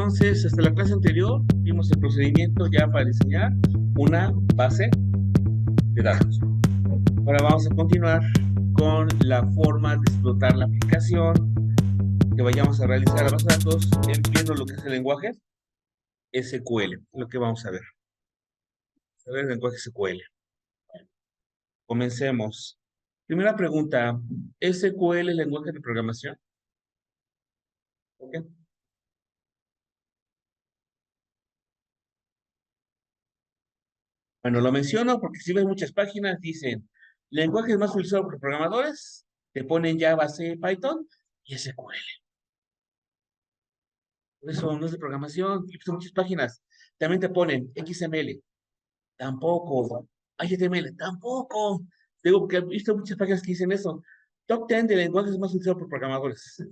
Entonces, hasta la clase anterior vimos el procedimiento ya para diseñar una base de datos. Ahora vamos a continuar con la forma de explotar la aplicación que vayamos a realizar a la base de datos, viendo lo que es el lenguaje SQL, lo que vamos a ver. A ver el lenguaje SQL. Comencemos. Primera pregunta, ¿SQL es lenguaje de programación? ¿Ok? Bueno, lo menciono porque si ves muchas páginas, dicen lenguajes más utilizados por programadores, te ponen Java, C, Python y SQL. Por eso no es de programación, y son muchas páginas. También te ponen XML, tampoco. HTML, tampoco. Digo, porque he visto muchas páginas que dicen eso. Top 10 de lenguajes más utilizados por programadores.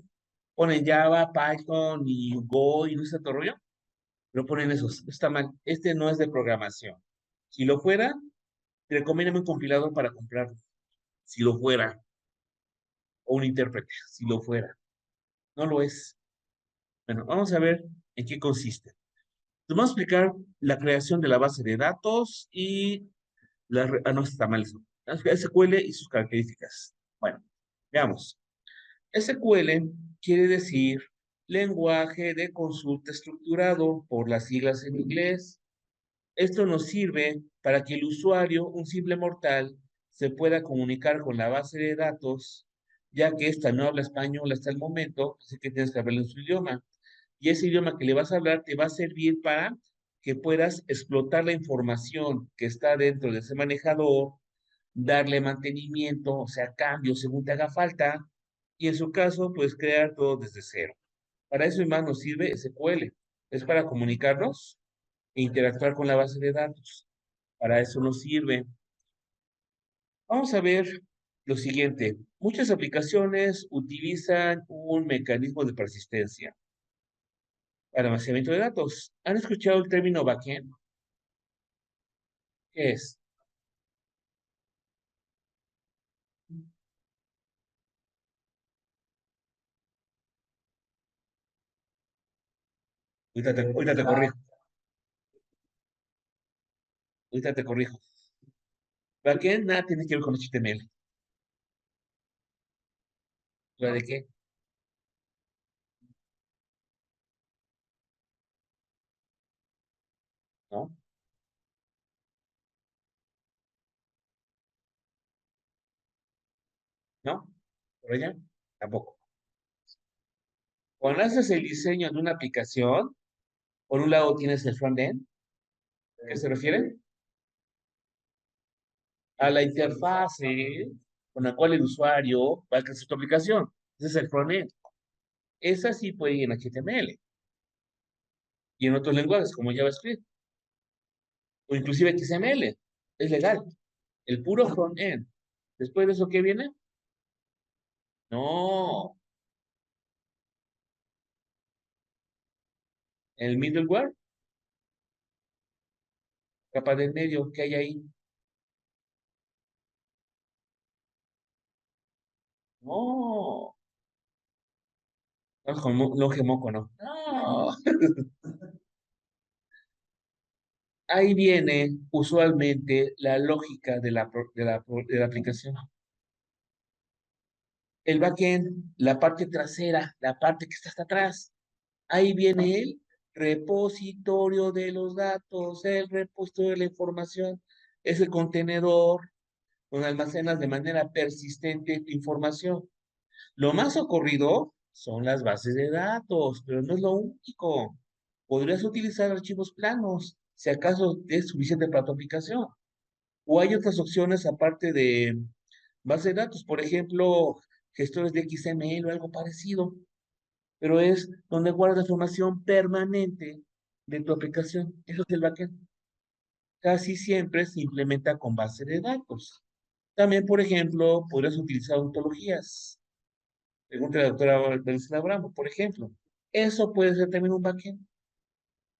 Ponen Java, Python y Go y no sé todo rollo. No ponen esos. Está mal. Este no es de programación. Si lo fuera, recomiéndame un compilador para comprarlo. Si lo fuera. O un intérprete. Si lo fuera. No lo es. Bueno, vamos a ver en qué consiste. Te vamos a explicar la creación de la base de datos y no, está mal eso. SQL y sus características. Bueno, veamos. SQL quiere decir lenguaje de consulta estructurado por las siglas en inglés. Esto nos sirve para que el usuario, un simple mortal, se pueda comunicar con la base de datos, ya que ésta no habla español hasta el momento, así que tienes que hablar en su idioma. Y ese idioma que le vas a hablar te va a servir para que puedas explotar la información que está dentro de ese manejador, darle mantenimiento, o sea, cambios según te haga falta, y en su caso, pues crear todo desde cero. Para eso más nos sirve SQL. Es para comunicarnos e interactuar con la base de datos. Para eso nos sirve. Vamos a ver lo siguiente. Muchas aplicaciones utilizan un mecanismo de persistencia para almacenamiento de datos. ¿Han escuchado el término backend? ¿Qué es? Ahorita te corrijo. Ahorita te corrijo. Backend nada tiene que ver con HTML. ¿La de qué? ¿No? ¿No? ¿Por ella? Tampoco. Cuando haces el diseño de una aplicación, por un lado tienes el frontend. ¿A qué se refiere? A la interfase con la cual el usuario va a crear su aplicación. Ese es el frontend. Esa sí puede ir en HTML y en otros lenguajes como JavaScript o inclusive XML. Es legal. El puro frontend. Después de eso, ¿qué viene? No, el middleware, capa del medio, ¿qué hay ahí? No, no, no, gemoco, no. No. Ahí viene usualmente la lógica de la aplicación. El backend, la parte trasera, la parte que está hasta atrás. Ahí viene el repositorio de los datos, el repositorio de la información. Es el contenedor donde almacenas de manera persistente tu información. Lo más ocurrido son las bases de datos, pero no es lo único. Podrías utilizar archivos planos, si acaso es suficiente para tu aplicación. O hay otras opciones aparte de base de datos, por ejemplo, gestores de XML o algo parecido, pero es donde guarda información permanente de tu aplicación. Eso es el backend. Casi siempre se implementa con base de datos. También, por ejemplo, podrías utilizar ontologías. Pregunta la doctora Belcina Abramo, por ejemplo. Eso puede ser también un backend,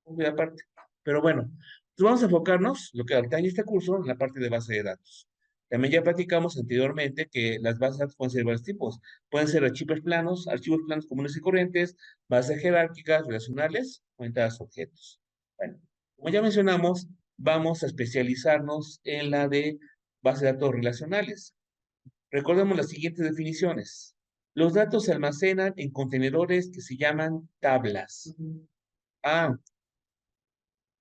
muy aparte. Pero bueno, vamos a enfocarnos, lo que ahorita en este curso, en la parte de base de datos. También ya platicamos anteriormente que las bases de datos pueden ser de varios tipos. Pueden ser archivos planos comunes y corrientes, bases jerárquicas, relacionales, orientadas a objetos. Bueno, como ya mencionamos, vamos a especializarnos en la de bases de datos relacionales. Recordemos las siguientes definiciones. Los datos se almacenan en contenedores que se llaman tablas. Ah,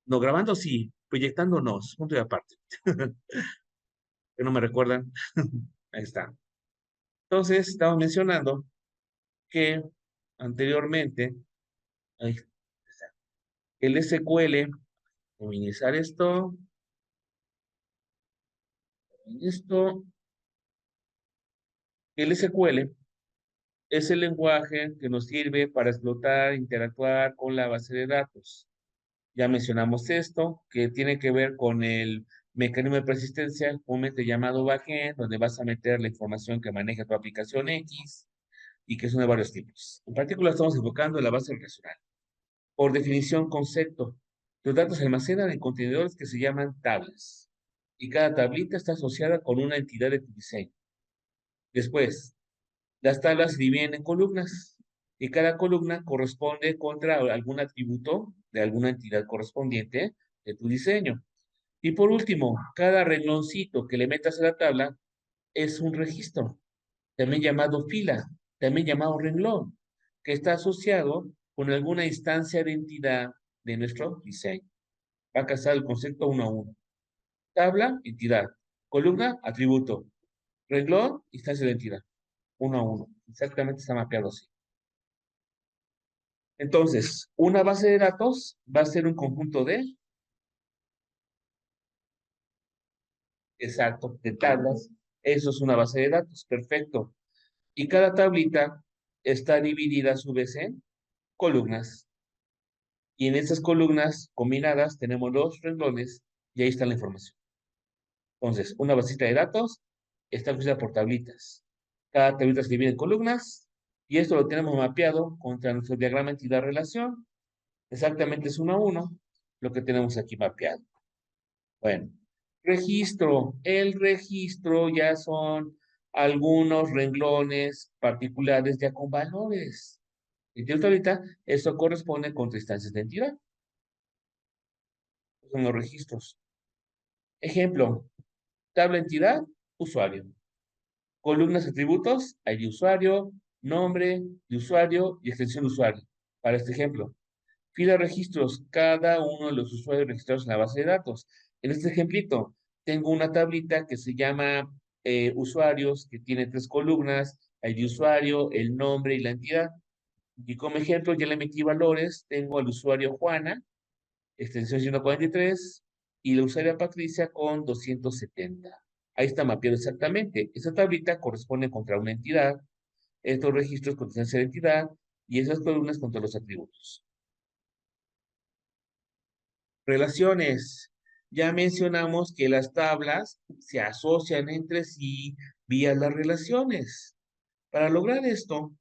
no, grabando sí, proyectando no, es punto de aparte. Que no me recuerdan. Ahí está. Entonces, estamos mencionando que anteriormente, ay, el SQL, minimizar esto, el SQL es el lenguaje que nos sirve para explotar, interactuar con la base de datos. Ya mencionamos esto, que tiene que ver con el mecanismo de persistencia, comúnmente llamado backend, donde vas a meter la información que maneja tu aplicación X y que son de varios tipos. En particular, estamos enfocando en la base relacional. Por definición, concepto. Los datos se almacenan en contenedores que se llaman tablas. Y cada tablita está asociada con una entidad de tu diseño. Después, las tablas se dividen en columnas. Y cada columna corresponde contra algún atributo de alguna entidad correspondiente de tu diseño. Y por último, cada rengloncito que le metas a la tabla es un registro, también llamado fila, también llamado renglón, que está asociado con alguna instancia de entidad de nuestro diseño. Va a casar el concepto uno a uno. Tabla, entidad. Columna, atributo. Renglón, instancia de entidad. Uno a uno. Exactamente está mapeado así. Entonces, una base de datos va a ser un conjunto de, exacto, de tablas. Eso es una base de datos. Perfecto. Y cada tablita está dividida a su vez en columnas. Y en estas columnas combinadas tenemos los renglones y ahí está la información. Entonces, una basita de datos está compuesta por tablitas. Cada tablita se divide en columnas y esto lo tenemos mapeado contra nuestro diagrama entidad-relación. Exactamente es uno a uno lo que tenemos aquí mapeado. Bueno, registro. El registro ya son algunos renglones particulares ya con valores. Entiendo ahorita, esto corresponde con instancias de entidad. Son los registros. Ejemplo, tabla entidad, usuario. Columnas atributos, ID usuario, nombre de usuario y extensión de usuario. Para este ejemplo, fila registros, cada uno de los usuarios registrados en la base de datos. En este ejemplito, tengo una tablita que se llama usuarios, que tiene 3 columnas, ID usuario, el nombre y la entidad. Y como ejemplo, ya le metí valores, tengo al usuario Juana, extensión 143, y la usuaria Patricia con 270. Ahí está mapeado exactamente. Esa tablita corresponde contra una entidad, estos registros con licencia de entidad, y esas columnas contra los atributos. Relaciones. Ya mencionamos que las tablas se asocian entre sí vía las relaciones. Para lograr esto,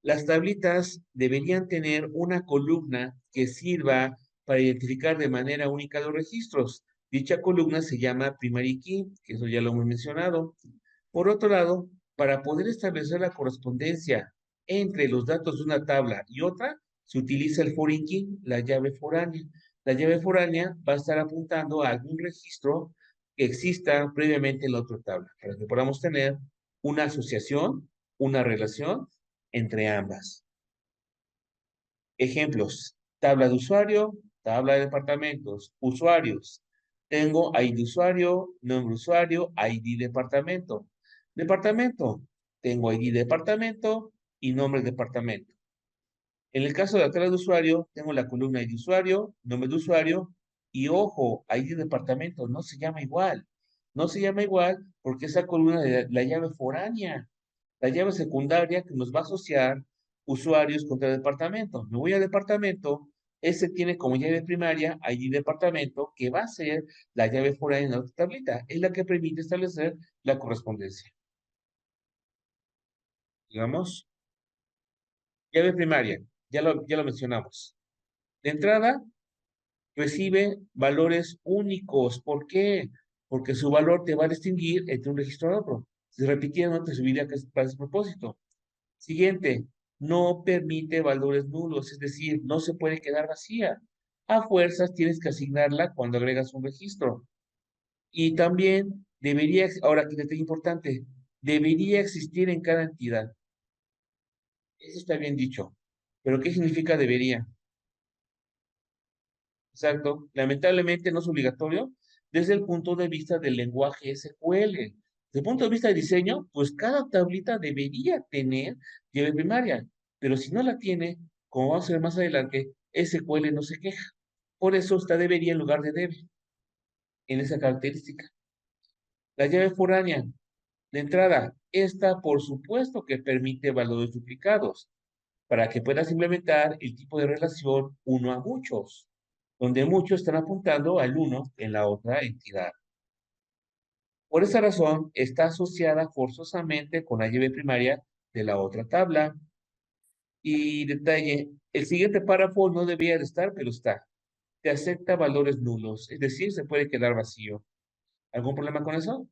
las tablitas deberían tener una columna que sirva para identificar de manera única los registros. Dicha columna se llama primary key, que eso ya lo hemos mencionado. Por otro lado, para poder establecer la correspondencia entre los datos de una tabla y otra, se utiliza el foreign key, la llave foránea. La llave foránea va a estar apuntando a algún registro que exista previamente en la otra tabla, para que podamos tener una asociación, una relación entre ambas. Ejemplos, tabla de usuario, tabla de departamentos, usuarios. Tengo ID de usuario, nombre de usuario, ID departamento. Departamento, tengo ID departamento y nombre de departamento. En el caso de la tabla de usuario, tengo la columna ID usuario, nombre de usuario y ojo, ID departamento, no se llama igual. No se llama igual porque esa columna de la llave foránea, la llave secundaria que nos va a asociar usuarios contra departamento. Me voy a departamento, ese tiene como llave primaria ID departamento, que va a ser la llave foránea en la otra tablita. Es la que permite establecer la correspondencia. Digamos, llave primaria, ya lo mencionamos. De entrada, recibe valores únicos. ¿Por qué? porque su valor te va a distinguir entre un registro y otro. Si repitiera, no te subiría para ese propósito. Siguiente, no permite valores nulos, es decir, no se puede quedar vacía. A fuerzas tienes que asignarla cuando agregas un registro. Y también debería, ahora que es importante, debería existir en cada entidad. Eso está bien dicho. Pero ¿qué significa debería? Exacto. Lamentablemente no es obligatorio desde el punto de vista del lenguaje SQL. Desde el punto de vista de diseño, pues cada tablita debería tener llave primaria, pero si no la tiene, como vamos a ver más adelante, SQL no se queja. Por eso está debería en lugar de debe en esa característica. La llave foránea, de entrada, esta por supuesto que permite valores duplicados para que puedas implementar el tipo de relación uno a muchos, donde muchos están apuntando al uno en la otra entidad. Por esa razón, está asociada forzosamente con la llave primaria de la otra tabla. Y detalle, el siguiente párrafo no debía de estar, pero está. Te acepta valores nulos, es decir, se puede quedar vacío. ¿Algún problema con eso?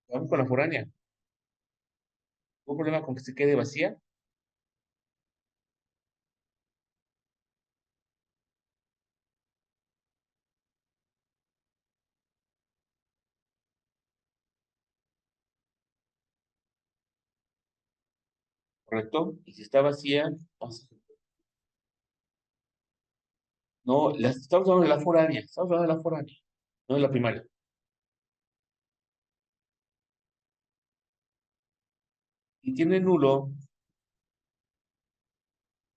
Vamos con la foránea. ¿Algún problema con que se quede vacía? ¿Correcto? Y si está vacía, no, estamos hablando de la foránea, estamos hablando de la foránea, no de la primaria. Si tiene nulo,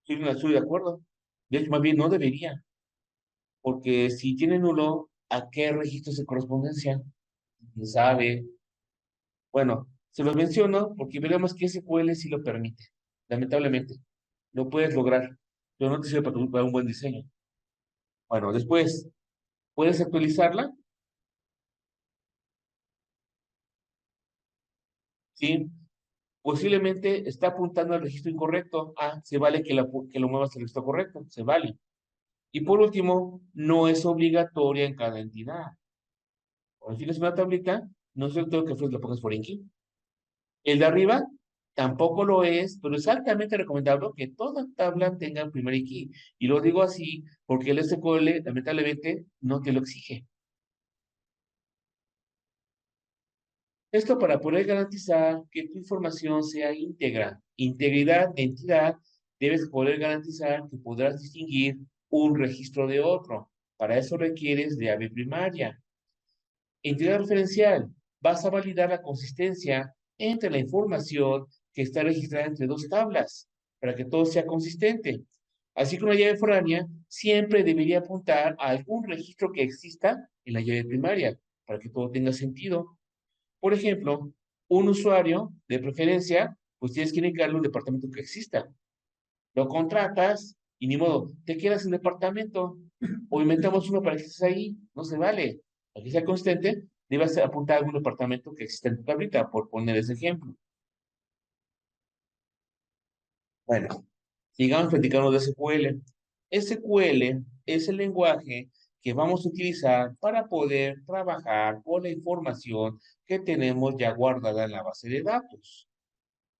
estoy de acuerdo. De hecho, más bien no debería, porque si tiene nulo, ¿a qué registro de correspondencia? ¿Quién sabe? Bueno, se los menciono porque veremos que SQL sí lo permite. Lamentablemente, lo puedes lograr, pero no te sirve para un buen diseño. Bueno, después, ¿puedes actualizarla? Sí. Posiblemente está apuntando al registro incorrecto. Ah, se vale que lo muevas al registro correcto, se vale. Y por último, no es obligatoria en cada entidad. Cuando tienes una tablita, no es cierto que lo pongas por Inky. El de arriba tampoco lo es, pero es altamente recomendable que toda tabla tenga primer key. Y lo digo así porque el SQL lamentablemente no te lo exige. Esto para poder garantizar que tu información sea íntegra. Integridad de entidad, debes poder garantizar que podrás distinguir un registro de otro. Para eso requieres de llave primaria. Entidad referencial, vas a validar la consistencia entre la información que está registrada entre dos tablas, para que todo sea consistente. Así que una llave foránea siempre debería apuntar a algún registro que exista en la llave primaria, para que todo tenga sentido. Por ejemplo, un usuario, de preferencia, pues tienes que indicarle un departamento que exista. Lo contratas y ni modo, te quedas en el departamento o inventamos uno para que estés ahí. No se vale. Para que sea consistente, debes apuntar a algún departamento que exista en tu tablita, por poner ese ejemplo. Bueno, sigamos platicando de SQL. SQL es el lenguaje que vamos a utilizar para poder trabajar con la información que tenemos ya guardada en la base de datos.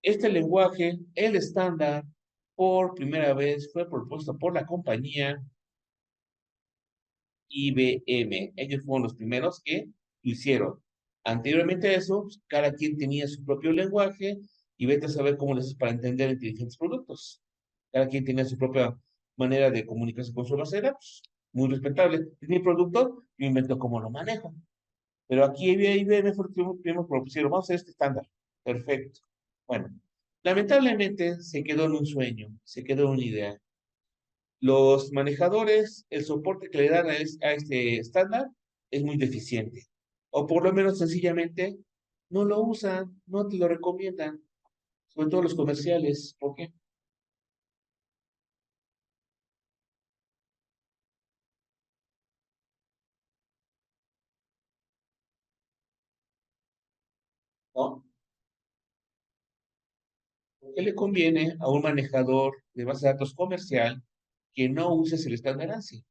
Este lenguaje, el estándar, por primera vez fue propuesto por la compañía IBM. Ellos fueron los primeros que lo hicieron. Anteriormente a eso, pues, cada quien tenía su propio lenguaje y vete a saber cómo les haces para entender entre diferentes productos. Cada quien tenía su propia manera de comunicarse con su base de datos. Muy respetable. Es mi producto, yo invento cómo lo manejo. Pero aquí IBM fue los primeros que propusieron, vamos a hacer este estándar. Perfecto. Bueno, lamentablemente se quedó en un sueño, se quedó en una idea. Los manejadores, el soporte que le dan a este estándar es muy deficiente. O por lo menos sencillamente no lo usan, no te lo recomiendan, sobre todo los comerciales. ¿Por qué? ¿No? ¿Qué le conviene a un manejador de base de datos comercial que no uses el estándar ANSI?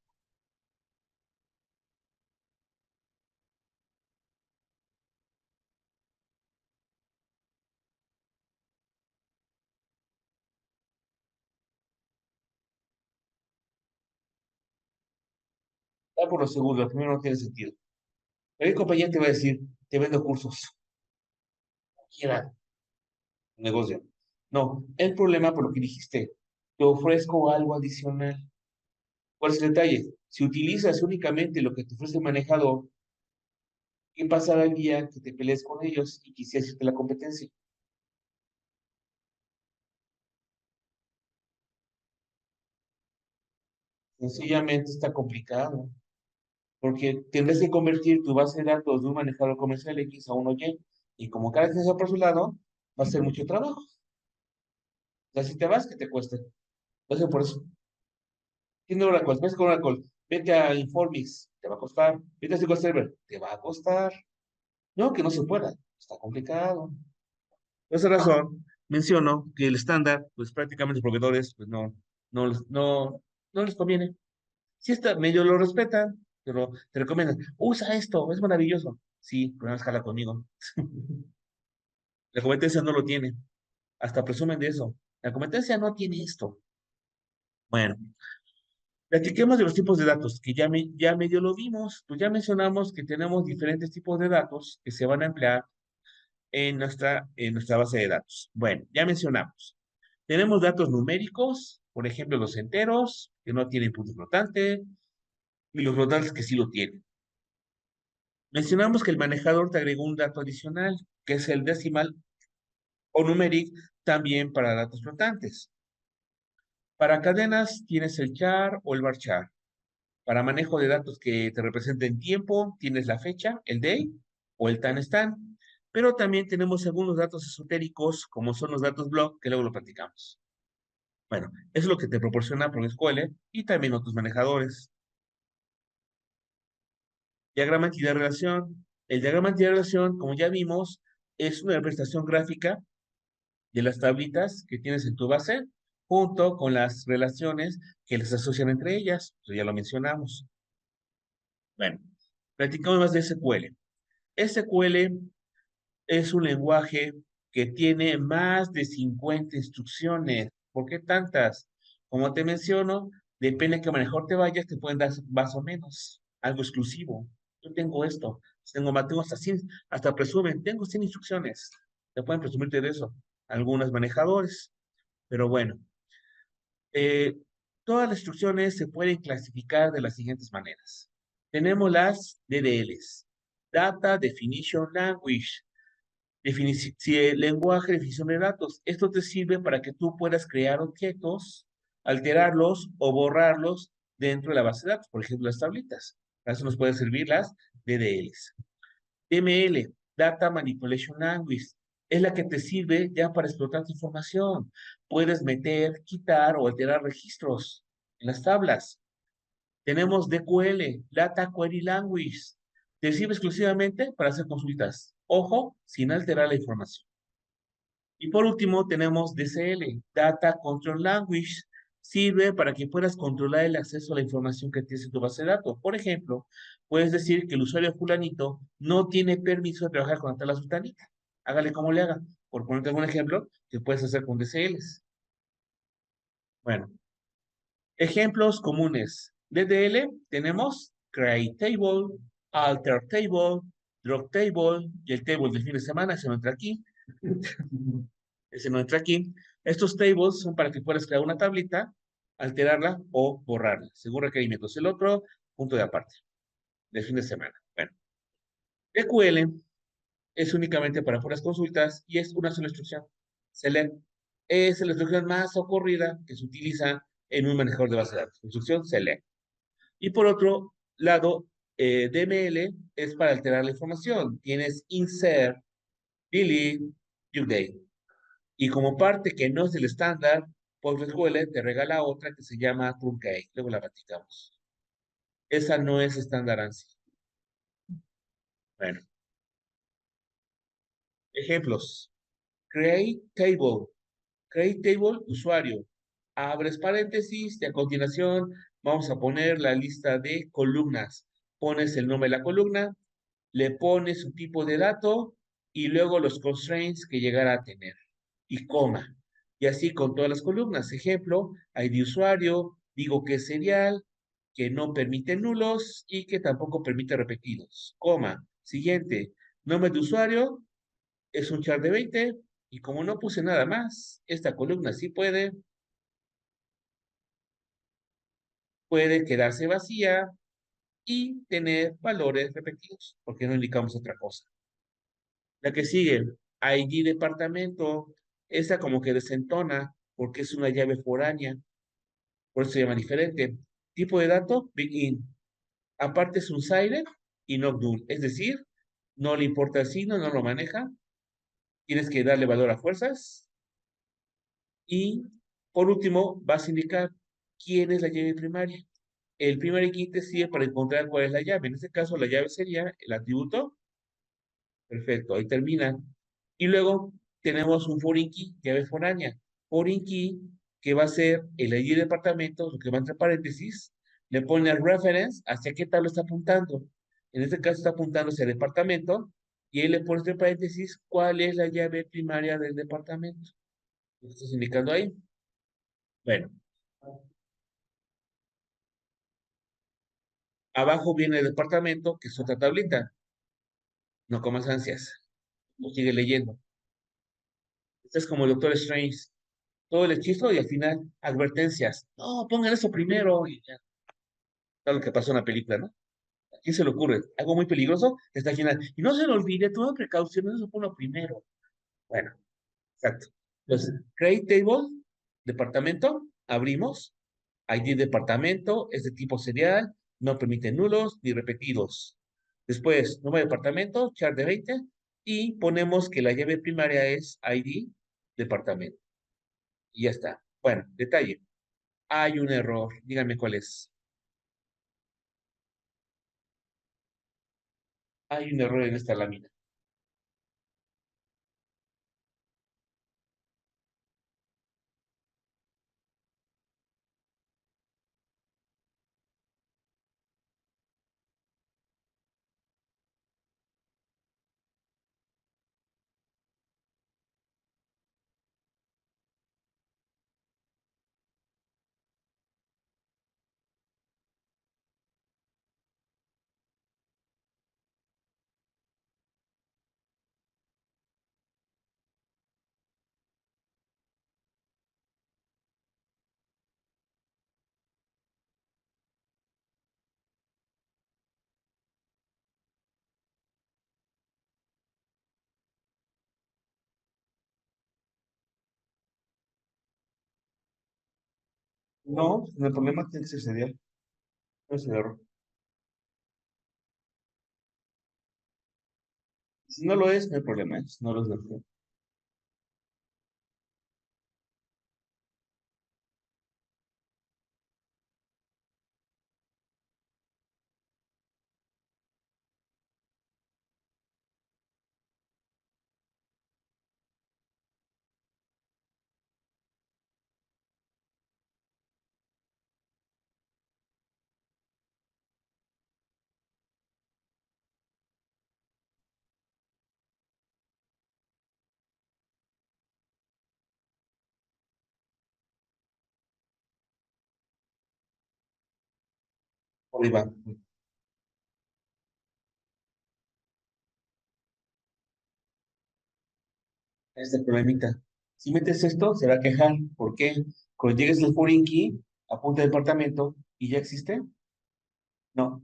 Da por lo segundo, lo primero no tiene sentido. La compañía te va a decir, te vendo cursos, quiera negocio. No, el problema por lo que dijiste, te ofrezco algo adicional. ¿Cuál es el detalle? Si utilizas únicamente lo que te ofrece el manejador, ¿qué pasará el día que te pelees con ellos y quisieras irte a la competencia? Sencillamente está complicado, porque tendrás que convertir tu base de datos de un manejador comercial X a uno Y, y como cada quien sea por su lado, va a ser mucho trabajo. O sea, si te vas, que te cueste. Entonces, por eso, tiene Oracle, ves con Oracle, vete a Informix, te va a costar. Vete a SQL Server, te va a costar. No, que no se pueda, está complicado. Por esa razón, menciono que el estándar, pues prácticamente los proveedores, pues no les conviene. Si está, medio lo respetan, pero te recomiendan, usa esto, es maravilloso. Sí, pero no escala conmigo. La competencia no lo tiene, hasta presumen de eso. La competencia no tiene esto. Bueno, platiquemos de los tipos de datos, que ya medio lo vimos, pues ya mencionamos que tenemos diferentes tipos de datos que se van a emplear en nuestra base de datos. Bueno, ya mencionamos. Tenemos datos numéricos, por ejemplo, los enteros, que no tienen punto flotante, y los flotantes que sí lo tienen. Mencionamos que el manejador te agregó un dato adicional, que es el decimal o numeric, también para datos flotantes. Para cadenas tienes el char o el varchar. Para manejo de datos que te representen tiempo, tienes la fecha, el day o el time-stamp. Pero también tenemos algunos datos esotéricos, como son los datos block, que luego lo platicamos. Bueno, eso es lo que te proporciona ProSQL y también otros manejadores. Diagrama de entidad relación. El diagrama de entidad relación, como ya vimos, es una representación gráfica de las tablitas que tienes en tu base, junto con las relaciones que les asocian entre ellas. Eso ya lo mencionamos. Bueno, platicamos más de SQL. SQL es un lenguaje que tiene más de 50 instrucciones. ¿Por qué tantas? Como te menciono, depende de qué manejador te vayas, te pueden dar más o menos, algo exclusivo. Yo tengo esto, tengo hasta 100, hasta presumen, tengo 100 instrucciones. Te pueden presumirte de eso, algunos manejadores. Pero bueno, eh, todas las instrucciones se pueden clasificar de las siguientes maneras. Tenemos las DDLs, Data Definition Language, si el lenguaje de definición de datos. Esto te sirve para que tú puedas crear objetos, alterarlos o borrarlos dentro de la base de datos, por ejemplo, las tablitas. Para eso nos pueden servir las DDLs. DML, Data Manipulation Language, es la que te sirve ya para explotar tu información. Puedes meter, quitar o alterar registros en las tablas. Tenemos DQL, Data Query Language. Te sirve exclusivamente para hacer consultas. Ojo, sin alterar la información. Y por último, tenemos DCL, Data Control Language. Sirve para que puedas controlar el acceso a la información que tienes en tu base de datos. Por ejemplo, puedes decir que el usuario fulanito no tiene permiso de trabajar con la tabla sultanita. Hágale como le haga. Por ponerte algún ejemplo, que puedes hacer con DCLs. Bueno, ejemplos comunes. DDL tenemos create table, alter table, drop table y el table del fin de semana, se entra aquí. Ese no entra aquí. Estos tables son para que puedas crear una tablita, alterarla o borrarla, según requerimientos. El otro, punto de aparte, del fin de semana. Bueno, SQL es únicamente para puras consultas y es una sola instrucción. Select es la instrucción más ocurrida que se utiliza en un manejador de base de datos. Instrucción select. Y por otro lado, DML es para alterar la información. Tienes insert, delete, update. Y como parte que no es del estándar, PostgreSQL te regala otra que se llama Truncate. Luego la platicamos. Esa no es estándar ANSI. Bueno, ejemplos. Create table. Create table, usuario. Abres paréntesis y a continuación vamos a poner la lista de columnas. Pones el nombre de la columna, le pones su tipo de dato y luego los constraints que llegará a tener. Y coma. Y así con todas las columnas. Ejemplo, ID usuario, digo que es serial, que no permite nulos y que tampoco permite repetidos. Coma. Siguiente. Nombre de usuario es un char de 20 y como no puse nada más, esta columna sí puede quedarse vacía y tener valores repetidos, porque no indicamos otra cosa. La que sigue, ID departamento, esa como que desentona porque es una llave foránea, por eso se llama diferente. Tipo de dato, begin. Aparte es un silent y no null, es decir, no le importa el signo, no lo maneja, tienes que darle valor a fuerzas. Y por último, vas a indicar quién es la llave primaria. El primer key te sirve para encontrar cuál es la llave. En este caso, la llave sería el atributo. Perfecto, ahí termina. Y luego tenemos un foreign key, llave foránea. Foreign key, que va a ser el ID del departamento, lo que va entre paréntesis, le pone el reference hacia qué tabla está apuntando. En este caso está apuntando hacia el departamento y ahí le pone entre paréntesis cuál es la llave primaria del departamento. ¿Lo estás indicando ahí? Bueno, abajo viene el departamento, que es otra tablita. No comas ansias. Lo sigue leyendo. Este es como el Doctor Strange. Todo el hechizo y al final advertencias. No, pongan eso primero. Y ya, está lo que pasó en la película, ¿no? ¿A quién se le ocurre? Algo muy peligroso está al final. Y no se le olvide, toma precauciones, eso ponlo primero. Bueno, exacto. Entonces, create table, departamento, abrimos. ID departamento, es de tipo serial, no permite nulos ni repetidos. Después, nuevo departamento, char de 20, y ponemos que la llave primaria es ID departamento. Y ya está. Bueno, detalle. Hay un error. Díganme cuál es. Hay un error en esta lámina. No, el problema tiene que ser serial. No es el error. Si no lo es, no hay problema. Si no lo es, no hay problema. Por ahí va. Este problemita. Si metes esto, se va a quejar. ¿Por qué? Cuando llegues al foreign key, apunta departamento y ya existe. No.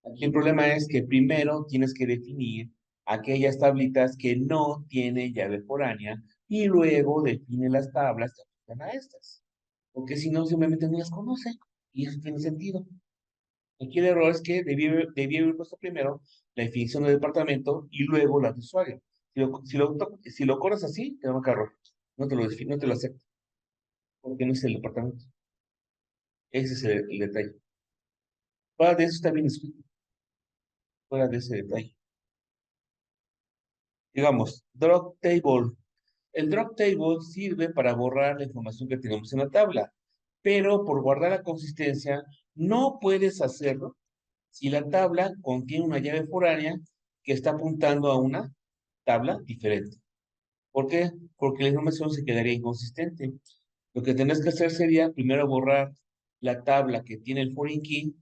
Aquí el problema es que primero tienes que definir aquellas tablitas que no tienen llave foránea y luego define las tablas que aplican a estas. Porque si no, simplemente no las conoce y eso tiene sentido. Aquí el error es que debí haber puesto primero la definición del departamento y luego la de usuario. Si lo corres así, te da un error. No te lo acepto, porque no es el departamento. Ese es el detalle. Fuera de eso está bien escrito, fuera de ese detalle. Digamos, drop table. El drop table sirve para borrar la información que tenemos en la tabla, pero por guardar la consistencia, no puedes hacerlo si la tabla contiene una llave foránea que está apuntando a una tabla diferente. ¿Por qué? Porque la información se quedaría inconsistente. Lo que tendrás que hacer sería primero borrar la tabla que tiene el foreign key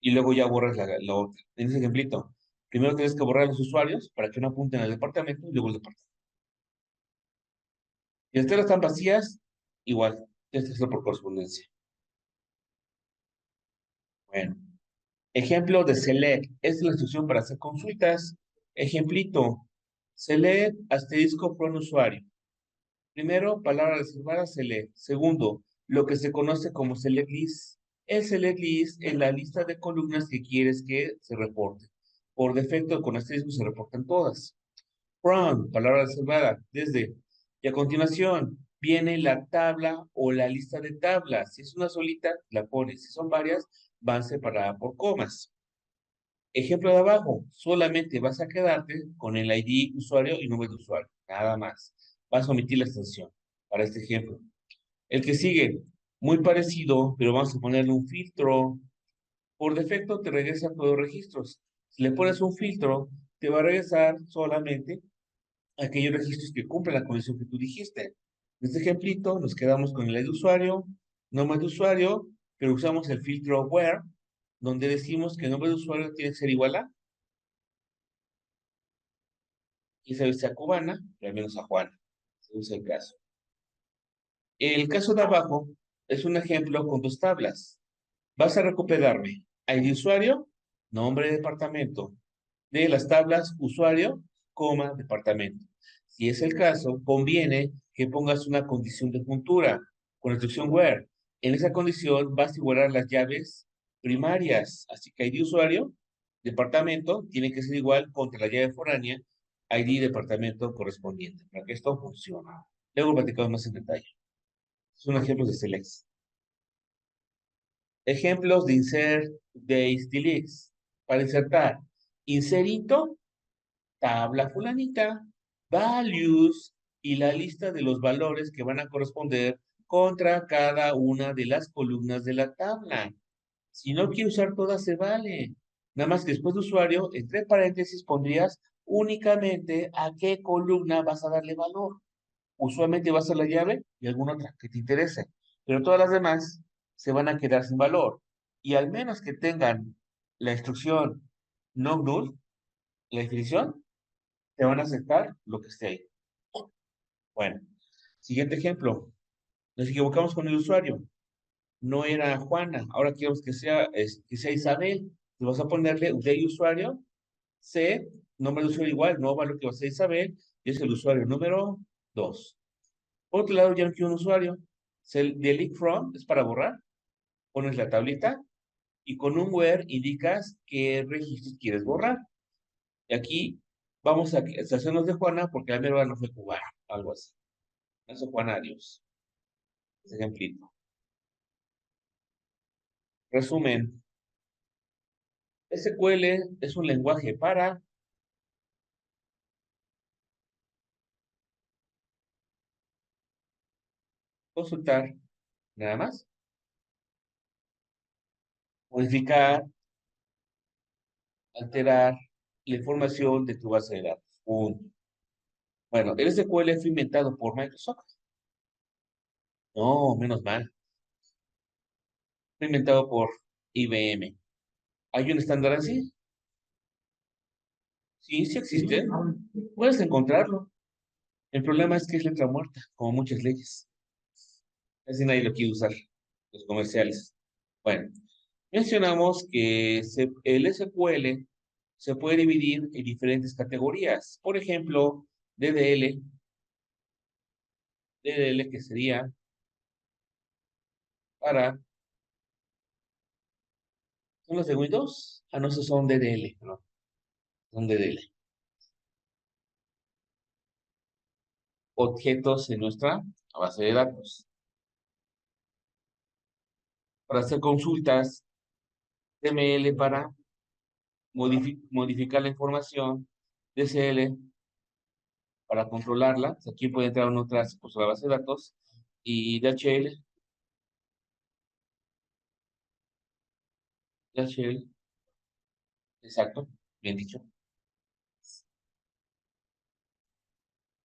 y luego ya borras la otra. En ese ejemplito, primero tienes que borrar los usuarios para que no apunten al departamento y luego el departamento. Si las tablas están vacías, igual, tienes que hacerlo por correspondencia. Bueno, ejemplo de select. Esta es la instrucción para hacer consultas. Ejemplito. Select asterisco from usuario. Primero, palabra reservada, select. Segundo, lo que se conoce como select list. El select list es la lista de columnas que quieres que se reporte. Por defecto, con asterisco se reportan todas. From, palabra reservada, desde. Y a continuación, viene la tabla o la lista de tablas. Si es una solita, la pones. Si son varias, van separadas por comas. Ejemplo de abajo, solamente vas a quedarte con el ID usuario y número de usuario, nada más. Vas a omitir la extensión para este ejemplo. El que sigue, muy parecido, pero vamos a ponerle un filtro. Por defecto te regresa todos los registros. Si le pones un filtro, te va a regresar solamente aquellos registros que cumplen la condición que tú dijiste. En este ejemplito nos quedamos con el ID de usuario, nombre de usuario, pero usamos el filtro where, donde decimos que el nombre de usuario tiene que ser igual a y se sea cubana, pero al menos a Juana, según sea el caso. El caso de abajo es un ejemplo con dos tablas. Vas a recuperarme ID de usuario, nombre de departamento, de las tablas usuario, coma, departamento. Si es el caso, conviene que pongas una condición de juntura con la instrucción where. En esa condición vas a igualar las llaves primarias, así que ID usuario, departamento, tiene que ser igual contra la llave foránea, ID departamento correspondiente, para que esto funcione. Luego platicamos más en detalle. Son ejemplos de select. Ejemplos de insert, days, deletes. Para insertar, inserito, tabla fulanita, values y la lista de los valores que van a corresponder contra cada una de las columnas de la tabla. Si no quiero usar todas, se vale. Nada más que después de usuario, entre paréntesis, pondrías únicamente a qué columna vas a darle valor. Usualmente va a ser la llave y alguna otra que te interese. Pero todas las demás se van a quedar sin valor. Y al menos que tengan la instrucción no null, la definición, te van a aceptar lo que esté ahí. Bueno, siguiente ejemplo. Nos equivocamos con el usuario. No era Juana. Ahora queremos que sea Isabel. Te vas a ponerle de usuario, C, nombre de usuario igual, no va lo que va a ser Isabel, y es el usuario número 2. Por otro lado, ya no quiero un usuario. Delete from es para borrar. Pones la tablita y con un where indicas qué registros quieres borrar. Y aquí vamos a hacernos de Juana porque la mera no fue cubana, algo así. Eso Juana, adiós. Ese ejemplito. Resumen. SQL es un lenguaje para consultar, nada más, modificar, alterar la información de tu base de datos. Punto. Bueno, el SQL fue inventado por Microsoft. No, menos mal. Fue inventado por IBM. ¿Hay un estándar así? Sí, sí existe. Puedes encontrarlo. El problema es que es letra muerta, como muchas leyes. Casi nadie lo quiere usar, los comerciales. Bueno, mencionamos que el SQL se puede dividir en diferentes categorías. Por ejemplo, DDL, DDL que sería para, ¿son los de Windows? Ah, no, esos son DDL, no, son DDL. Objetos en nuestra base de datos. Para hacer consultas, HTML para modificar la información, DSL para controlarla. Pues, aquí puede entrar en otras, pues, la base de datos y DHL, exacto, bien dicho.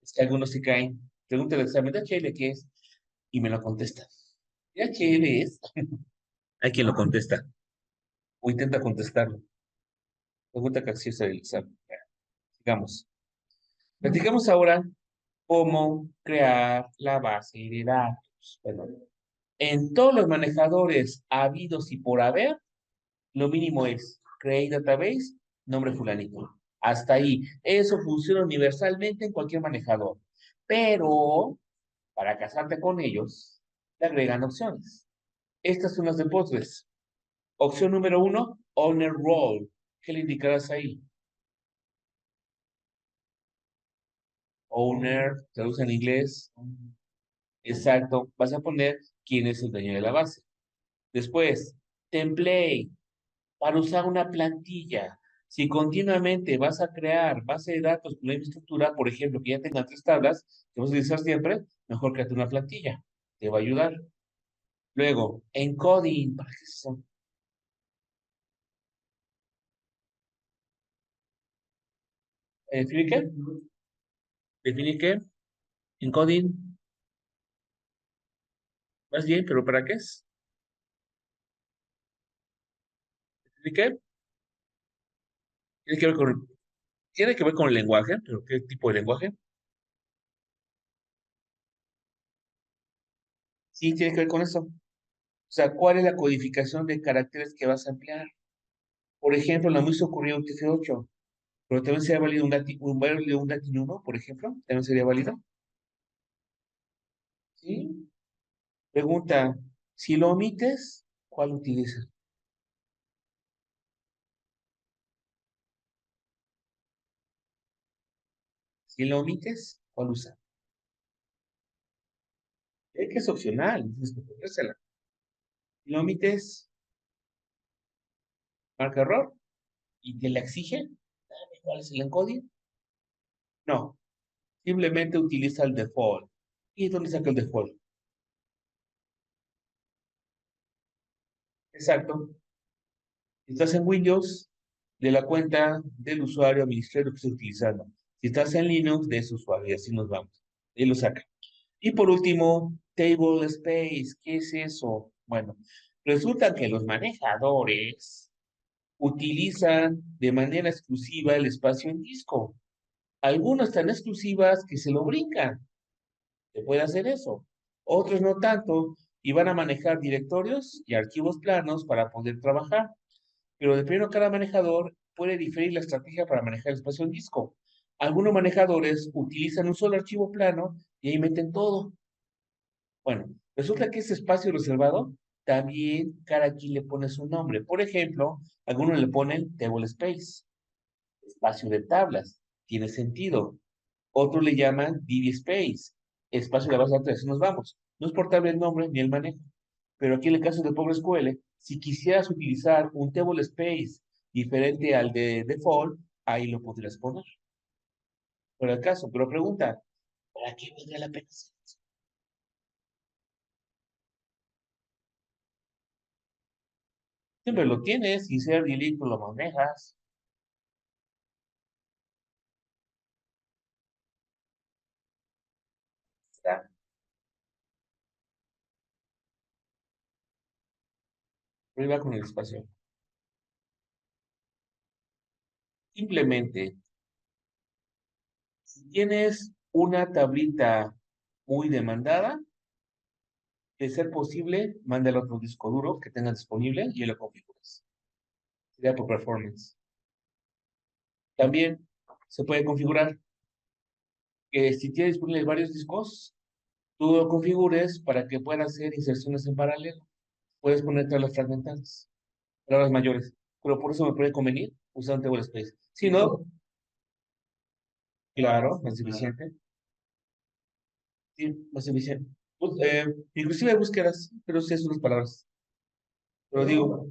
Es que algunos se caen. Pregúntale al examen, DHL, ¿qué es? Y me lo contesta. DHL es. Hay quien lo contesta o intenta contestarlo. Pregunta capciosa del examen. Ya, sigamos. Platicamos ahora cómo crear la base de datos. Bueno, en todos los manejadores habidos y por haber, lo mínimo es create database, nombre fulanito. Hasta ahí. Eso funciona universalmente en cualquier manejador. Pero para casarte con ellos, te agregan opciones. Estas son las de Postgres. Opción número uno, owner role. ¿Qué le indicarás ahí? Owner, traduce en inglés. Exacto. Vas a poner quién es el dueño de la base. Después, template, para usar una plantilla. Si continuamente vas a crear base de datos con la misma estructura, por ejemplo, que ya tenga tres tablas, que vas a utilizar siempre, mejor créate una plantilla. Te va a ayudar. Luego, encoding, ¿para qué es eso? ¿Define qué? ¿Define qué? Encoding, más bien, pero ¿para qué es? ¿Define qué? Tiene que ver con el lenguaje, pero ¿qué tipo de lenguaje? Sí, tiene que ver con eso. O sea, ¿cuál es la codificación de caracteres que vas a emplear? Por ejemplo, la me ocurrió UTF-8, pero también sería válido un Latin 1, por ejemplo, también sería válido. ¿Sí? Pregunta, si lo omites, ¿cuál utilizas? Si lo omites, ¿cuál usas? Es que es opcional, tienes que ponérsela. Si lo omites, marca error y te la exige. ¿Cuál es el encoding? No, simplemente utiliza el default. ¿Y dónde saca el default? Exacto. Si estás en Windows, de la cuenta del usuario administrador que estés utilizando. Si estás en Linux, de ese usuario, y así nos vamos. Y lo saca. Y por último, Table Space. ¿Qué es eso? Bueno, resulta que los manejadores utilizan de manera exclusiva el espacio en disco. Algunos tan exclusivas que se lo brincan. Se puede hacer eso. Otros no tanto y van a manejar directorios y archivos planos para poder trabajar. Pero dependiendo de cada manejador, puede diferir la estrategia para manejar el espacio en disco. Algunos manejadores utilizan un solo archivo plano y ahí meten todo. Bueno, resulta que ese espacio reservado también cada quien le pone su nombre. Por ejemplo, algunos le ponen table space, espacio de tablas. Tiene sentido. Otros le llaman DB space, espacio de base de datos. Así nos vamos. No es portable el nombre ni el manejo. Pero aquí en el caso de PostgreSQL, si quisieras utilizar un table space diferente al de default, ahí lo podrías poner. Por el caso, pero pregunta, ¿para qué valdría la pena hacer eso? Siempre lo tienes, y ser delete, pues lo manejas. Está, prueba con el espacio. Simplemente, si tienes una tablita muy demandada, de ser posible, mándalo a otro disco duro que tengas disponible y lo configuras. Sería por performance. También se puede configurar que si tienes disponibles varios discos, tú lo configures para que puedan hacer inserciones en paralelo. Puedes poner tablas fragmentadas, palabras mayores. Pero por eso me puede convenir usar un table space. Si no, claro, más eficiente. Sí, más eficiente. Inclusive búsquedas, pero sí es unas palabras. Pero digo,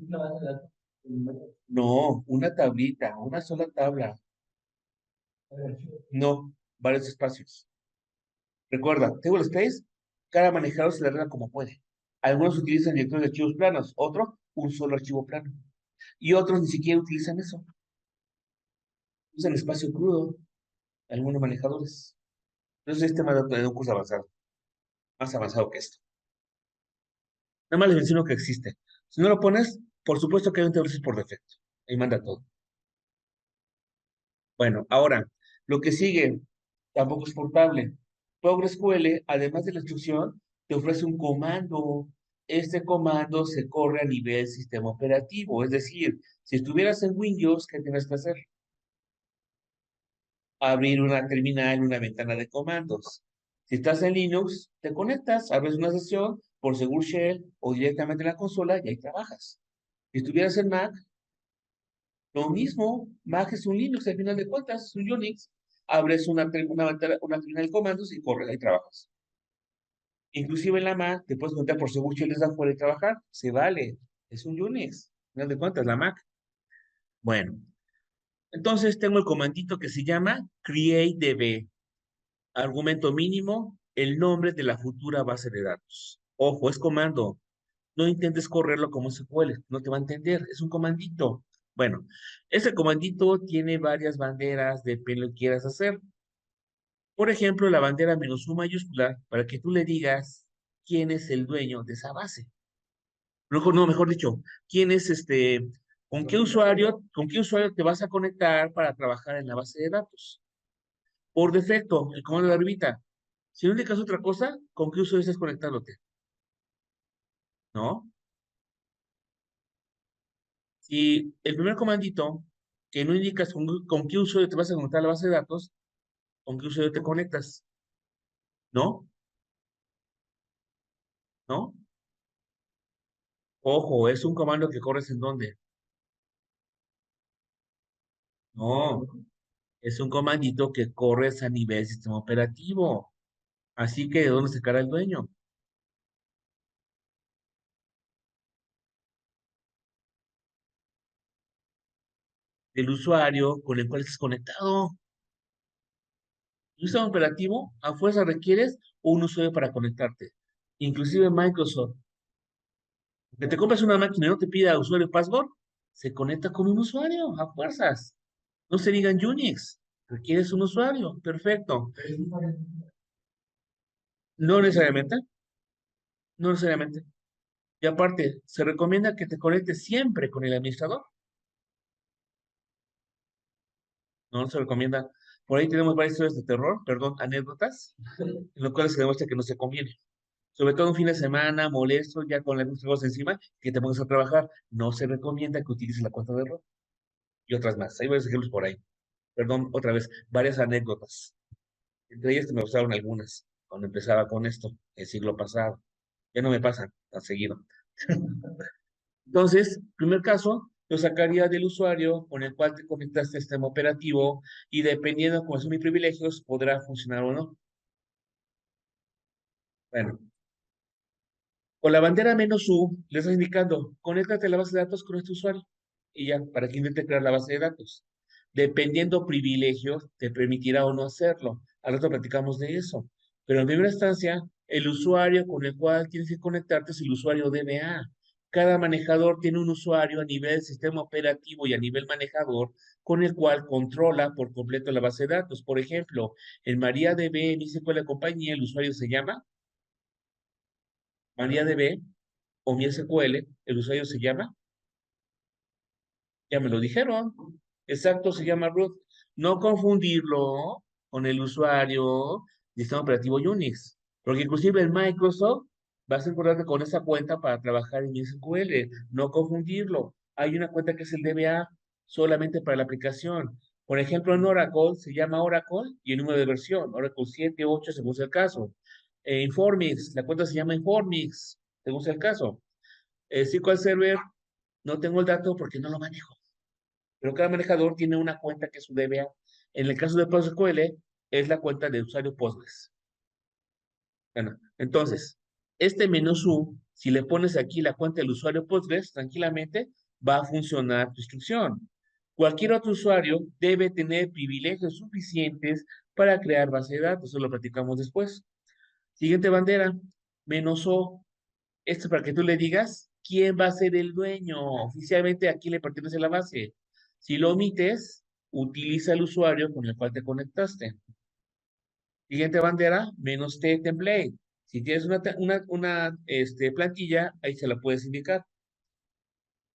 no, una tablita, una sola tabla. No. varios espacios. Recuerda, table space, cada manejador se le arregla como puede. Algunos utilizan directorios de archivos planos, otros un solo archivo plano. Y otros ni siquiera utilizan eso. Usan espacio crudo, algunos manejadores. Entonces, este tema de un curso avanzado, más avanzado que esto. Nada más les menciono que existe. Si no lo pones, por supuesto que hay un table space por defecto. Ahí manda todo. Bueno, ahora, lo que sigue tampoco es portable. PostgreSQL, además de la instrucción, te ofrece un comando. Este comando se corre a nivel sistema operativo. Es decir, si estuvieras en Windows, ¿qué tienes que hacer? Abrir una terminal, una ventana de comandos. Si estás en Linux, te conectas, abres una sesión por Seguro Shell o directamente en la consola y ahí trabajas. Si estuvieras en Mac, lo mismo, Mac es un Linux, al final de cuentas, es un Unix. Abres una terminal de comandos y corres, ahí trabajas. Inclusive en la Mac, te puedes conectar por seguro y les dan fuera y trabajar. Se vale, es un Unix. Al final de cuentas, la Mac. Bueno, entonces tengo el comandito que se llama createDB. Argumento mínimo, el nombre de la futura base de datos. Ojo, es comando. No intentes correrlo como SQL, no te va a entender, es un comandito. Bueno, ese comandito tiene varias banderas, depende de lo que quieras hacer. Por ejemplo, la bandera "-u" mayúscula, para que tú le digas quién es el dueño de esa base. Luego, no, mejor dicho, quién es con qué usuario te vas a conectar para trabajar en la base de datos. Por defecto, el comando de arribita. Si no indicas otra cosa, ¿con qué usuario estás conectándote? ¿No? Si el primer comandito, que no indicas con qué usuario te vas a conectar a la base de datos, ¿con qué usuario te conectas? ¿No? ¿No? Ojo, es un comando que corres en dónde. No, es un comandito que corres a nivel sistema operativo. Así que, ¿de dónde se cara el dueño? Del usuario con el cual estás conectado. Un sistema operativo, a fuerza requieres un usuario para conectarte. Inclusive Microsoft, que te compras una máquina y no te pida usuario y password, se conecta con un usuario, a fuerzas. No se digan Unix, requieres un usuario, perfecto. No necesariamente, no necesariamente. Y aparte, se recomienda que te conectes siempre con el administrador. No se recomienda. Por ahí tenemos varias historias de terror, perdón, anécdotas, en lo cual se demuestra que no se conviene. Sobre todo un fin de semana, molesto, ya con las cosas encima, que te pongas a trabajar. No se recomienda que utilices la cuenta de error. Y otras más. Hay varios ejemplos por ahí. Perdón, otra vez, varias anécdotas. Entre ellas me gustaron algunas, cuando empezaba con esto, el siglo pasado. Ya no me pasan tan seguido. Entonces, primer caso, lo sacaría del usuario con el cual te conectaste al sistema operativo y dependiendo de cómo son mis privilegios, podrá funcionar o no. Bueno, con la bandera "-u", le estás indicando, conéctate a la base de datos con este usuario. Y ya, para que intente crear la base de datos. Dependiendo privilegios, te permitirá o no hacerlo. Al rato platicamos de eso. Pero en primera instancia, el usuario con el cual tienes que conectarte es el usuario DBA. Cada manejador tiene un usuario a nivel sistema operativo y a nivel manejador con el cual controla por completo la base de datos. Por ejemplo, en MariaDB, en la compañía, el usuario se llama MariaDB o MySQL, el usuario se llama, ya me lo dijeron, exacto, se llama root. No confundirlo con el usuario de sistema operativo Unix, porque inclusive en Microsoft vas a encontrarte con esa cuenta para trabajar en SQL, no confundirlo. Hay una cuenta que es el DBA solamente para la aplicación. Por ejemplo, en Oracle se llama Oracle y el número de versión, Oracle 7, 8, según sea el caso. Informix, la cuenta se llama Informix, según sea el caso. SQL Server, no tengo el dato porque no lo manejo, pero cada manejador tiene una cuenta que es su DBA. En el caso de PostgreSQL, es la cuenta de usuario Postgres. Bueno, entonces, este "-u", si le pones aquí la cuenta del usuario Postgres, tranquilamente va a funcionar tu instrucción. Cualquier otro usuario debe tener privilegios suficientes para crear base de datos. Eso lo platicamos después. Siguiente bandera, -O. Esto es para que tú le digas quién va a ser el dueño. Oficialmente a quién le pertenece la base. Si lo omites, utiliza el usuario con el cual te conectaste. Siguiente bandera, -T template. Si tienes una plantilla, ahí se la puedes indicar.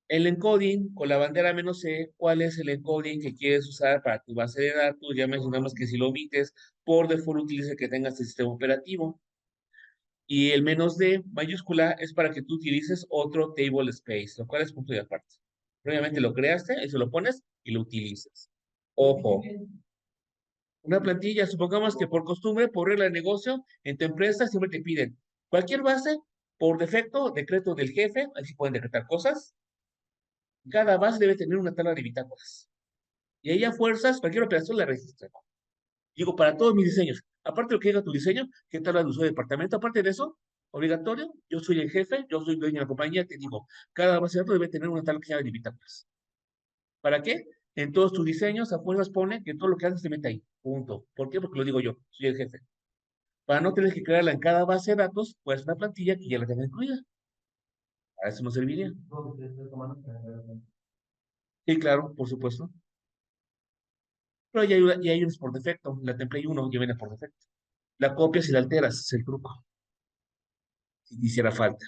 El encoding con la bandera -C, ¿cuál es el encoding que quieres usar para tu base de datos? Ya mencionamos que si lo omites, por default utiliza que tengas el sistema operativo. Y el -D mayúscula es para que tú utilices otro table space, lo cual es punto de aparte. Previamente lo creaste, eso lo pones y lo utilizas. Ojo, una plantilla, supongamos que por costumbre, por regla de negocio, en tu empresa siempre te piden cualquier base, por defecto, decreto del jefe, así pueden decretar cosas. Cada base debe tener una tabla de bitácoras. Y ahí a fuerzas, cualquier operación la registra. Digo, para todos mis diseños. Aparte de lo que diga tu diseño, ¿qué tal la de uso de departamento? Aparte de eso, obligatorio, yo soy el jefe, yo soy dueño de la compañía, te digo, cada base de datos debe tener una tabla que se llama de bitácoras. ¿Para qué? En todos tus diseños, a fuerzas pone que todo lo que haces se mete ahí. Punto. ¿Por qué? Porque lo digo yo, soy el jefe. Para no tener que crearla en cada base de datos, pues una plantilla que ya la tenga incluida. Para eso nos serviría. Sí, claro, por supuesto. Pero ya hay unos por defecto. La template 1 ya viene por defecto. La copias y la alteras, es el truco. Si te hiciera falta.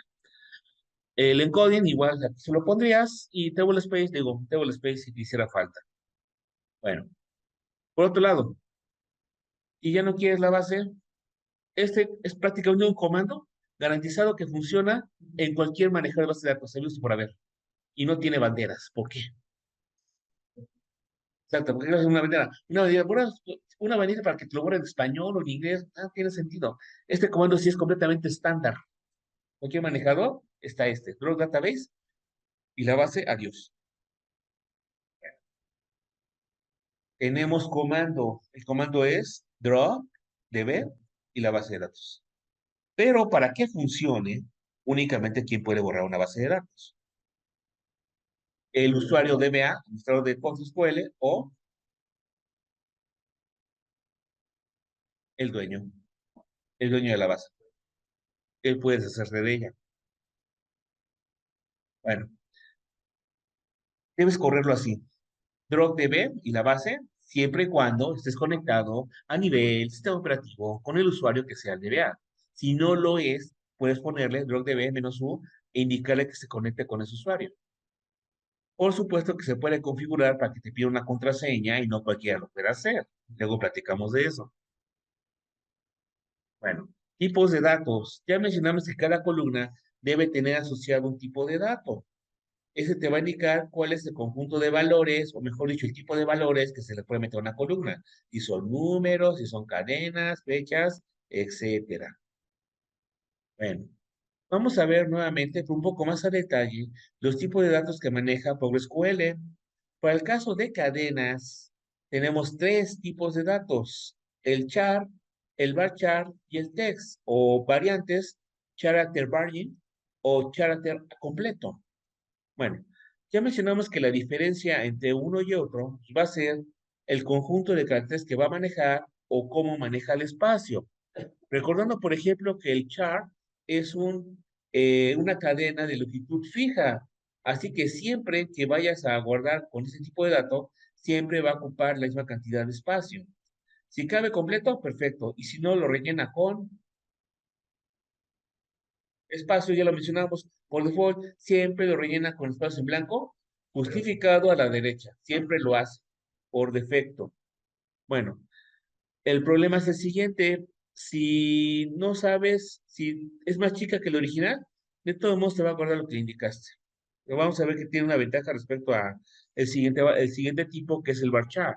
El encoding, igual, aquí se lo pondrías. Y table space, digo, table space si te hiciera falta. Bueno, por otro lado, y ya no quieres la base, este es prácticamente un comando garantizado que funciona en cualquier manejador de base de datos, sabidos por haber. Y no tiene banderas. ¿Por qué? Exacto, porque no es una bandera para que te lo borre en español o en inglés, no tiene sentido. Este comando sí es completamente estándar. Cualquier manejador está este, draw database y la base, adiós. Tenemos comando. El comando es draw, db y la base de datos. Pero para que funcione, únicamente quien puede borrar una base de datos. El usuario DBA, administrador de PostgreSQL o el dueño de la base. Él puede deshacerse de ella. Bueno, debes correrlo así. DrogDB y la base, siempre y cuando estés conectado a nivel sistema operativo con el usuario que sea el DBA. Si no lo es, puedes ponerle DrogDB-U e indicarle que se conecte con ese usuario. Por supuesto que se puede configurar para que te pida una contraseña y no cualquiera lo pueda hacer. Luego platicamos de eso. Bueno, tipos de datos. Ya mencionamos que cada columna debe tener asociado un tipo de dato. Ese te va a indicar cuál es el conjunto de valores, o mejor dicho, el tipo de valores que se le puede meter a una columna. Si son números, si son cadenas, fechas, etcétera. Bueno, vamos a ver nuevamente un poco más a detalle los tipos de datos que maneja PostgreSQL. Para el caso de cadenas, tenemos tres tipos de datos: el char, el varchar y el text, o variantes, character varching o character completo. Bueno, ya mencionamos que la diferencia entre uno y otro va a ser el conjunto de caracteres que va a manejar o cómo maneja el espacio. Recordando, por ejemplo, que el char es una cadena de longitud fija, así que siempre que vayas a guardar con ese tipo de datos, siempre va a ocupar la misma cantidad de espacio. Si cabe completo, perfecto, y si no, lo rellena con espacio, ya lo mencionamos, por default, siempre lo rellena con espacio en blanco, justificado a la derecha, siempre lo hace, por defecto. Bueno, el problema es el siguiente: si no sabes si es más chica que el original, de todos modos te va a guardar lo que le indicaste. Pero vamos a ver que tiene una ventaja respecto a el siguiente tipo, que es el varchar.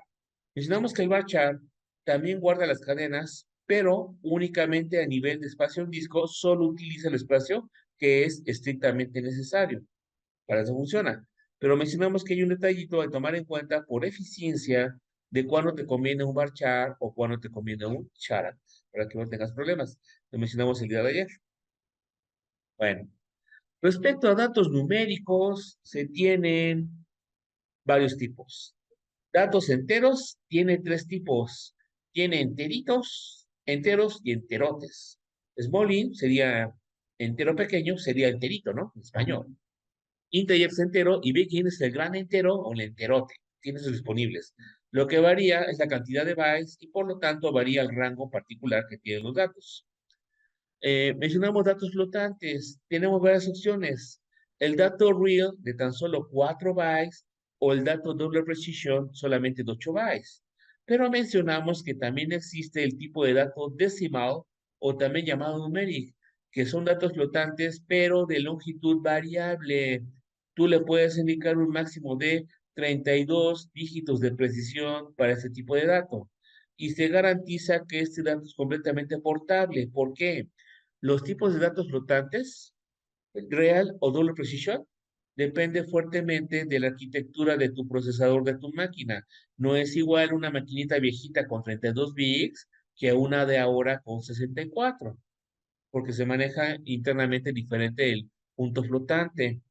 Mencionamos que el varchar también guarda las cadenas, pero únicamente a nivel de espacio en disco, solo utiliza el espacio que es estrictamente necesario. Para eso funciona. Pero mencionamos que hay un detallito a tomar en cuenta por eficiencia de cuándo te conviene un varchar o cuándo te conviene un charat, para que no tengas problemas. Lo mencionamos el día de ayer. Bueno, respecto a datos numéricos, se tienen varios tipos. Datos enteros tiene tres tipos. Tiene enteritos, enteros y enterotes. Small int sería entero pequeño, sería enterito, ¿no? En español. Integer es entero y big int es el gran entero o el enterote. Tienes disponibles. Lo que varía es la cantidad de bytes y por lo tanto varía el rango particular que tienen los datos. Mencionamos datos flotantes. Tenemos varias opciones. El dato real de tan solo 4 bytes o el dato double precision solamente de 8 bytes. Pero mencionamos que también existe el tipo de dato decimal o también llamado numeric, que son datos flotantes pero de longitud variable. Tú le puedes indicar un máximo de 32 dígitos de precisión para este tipo de dato. Y se garantiza que este dato es completamente portable. ¿Por qué? Los tipos de datos flotantes, real o doble precision, depende fuertemente de la arquitectura de tu procesador de tu máquina. No es igual una maquinita viejita con 32 bits que una de ahora con 64, porque se maneja internamente diferente el punto flotante.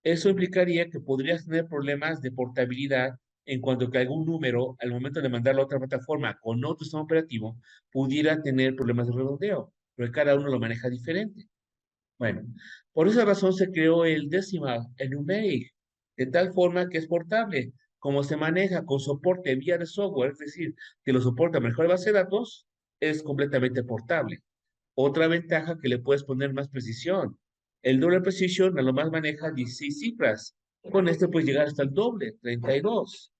Eso implicaría que podrías tener problemas de portabilidad en cuanto que algún número, al momento de mandarlo a otra plataforma con otro sistema operativo, pudiera tener problemas de redondeo, pero cada uno lo maneja diferente. Bueno, por esa razón se creó el decimal, el numeric, de tal forma que es portable. Como se maneja con soporte vía de software, es decir, que lo soporta mejor base de datos, es completamente portable. Otra ventaja que le puedes poner más precisión. El doble precision a lo más maneja 16 cifras. Con este puedes llegar hasta el doble, 32.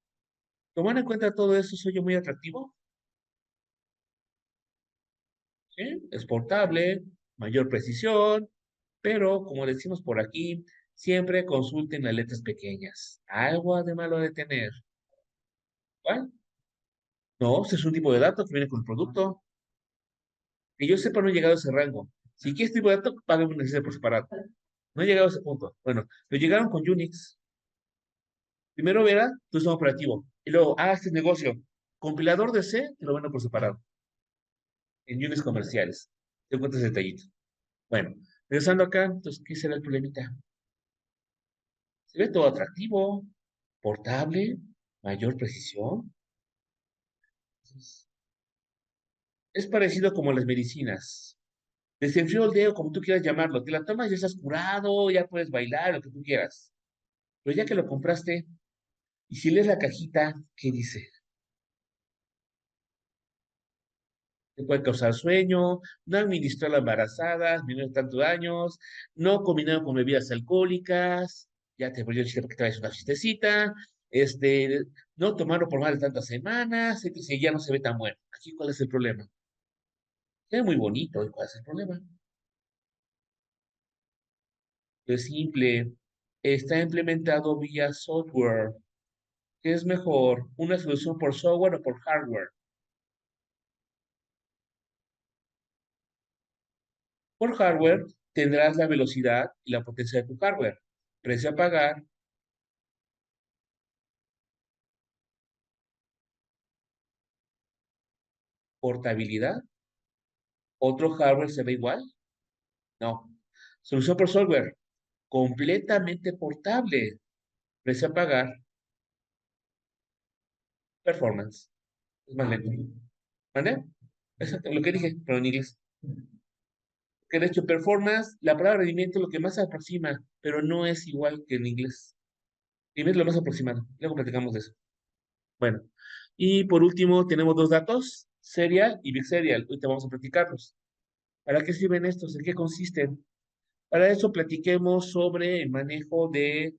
Tomando en cuenta todo eso, soy yo muy atractivo. ¿Sí? Es portable, mayor precisión, pero como decimos por aquí, siempre consulten las letras pequeñas. Algo de malo de tener. ¿Cuál? No, ese es un tipo de dato que viene con el producto. Que yo sepa, no he llegado a ese rango. Si quieres tipo de dato, págame una licencia por separado. No he llegado a ese punto. Bueno, lo llegaron con Unix. Primero verá tu sistema operativo. Y luego, este negocio. Compilador de C, te lo vendo por separado. En Unix comerciales. Te encuentras detallito. Bueno, regresando acá, entonces, ¿qué será el problemita? Se ve todo atractivo, portable, mayor precisión. Es parecido como las medicinas. Desenfrío el dedo, como tú quieras llamarlo. Te la tomas, ya estás curado, ya puedes bailar, lo que tú quieras. Pero ya que lo compraste, y si lees la cajita, ¿qué dice? Te puede causar sueño, no administrar a embarazadas, menores de tantos años, no combinado con bebidas alcohólicas, ya te volvió el chiste porque traes una fiestecita, no tomarlo por más de tantas semanas, si ya no se ve tan bueno. Aquí, ¿cuál es el problema? Es muy bonito, ¿y cuál es el problema? Es simple, está implementado vía software. ¿Qué es mejor? ¿Una solución por software o por hardware? Por hardware tendrás la velocidad y la potencia de tu hardware. Precio a pagar, portabilidad. ¿Otro hardware se ve igual? No. Solución por software, completamente portable. Precio a pagar, performance. Es más lento. ¿Vale? Exacto, lo que dije, pero en inglés. Que de hecho, performance, la palabra rendimiento es lo que más se aproxima, pero no es igual que en inglés. Inglés es lo más aproximado. Luego platicamos de eso. Bueno, y por último, tenemos dos datos, serial y big serial. Ahorita vamos a platicarlos. ¿Para qué sirven estos? ¿En qué consisten? Para eso platiquemos sobre el manejo de,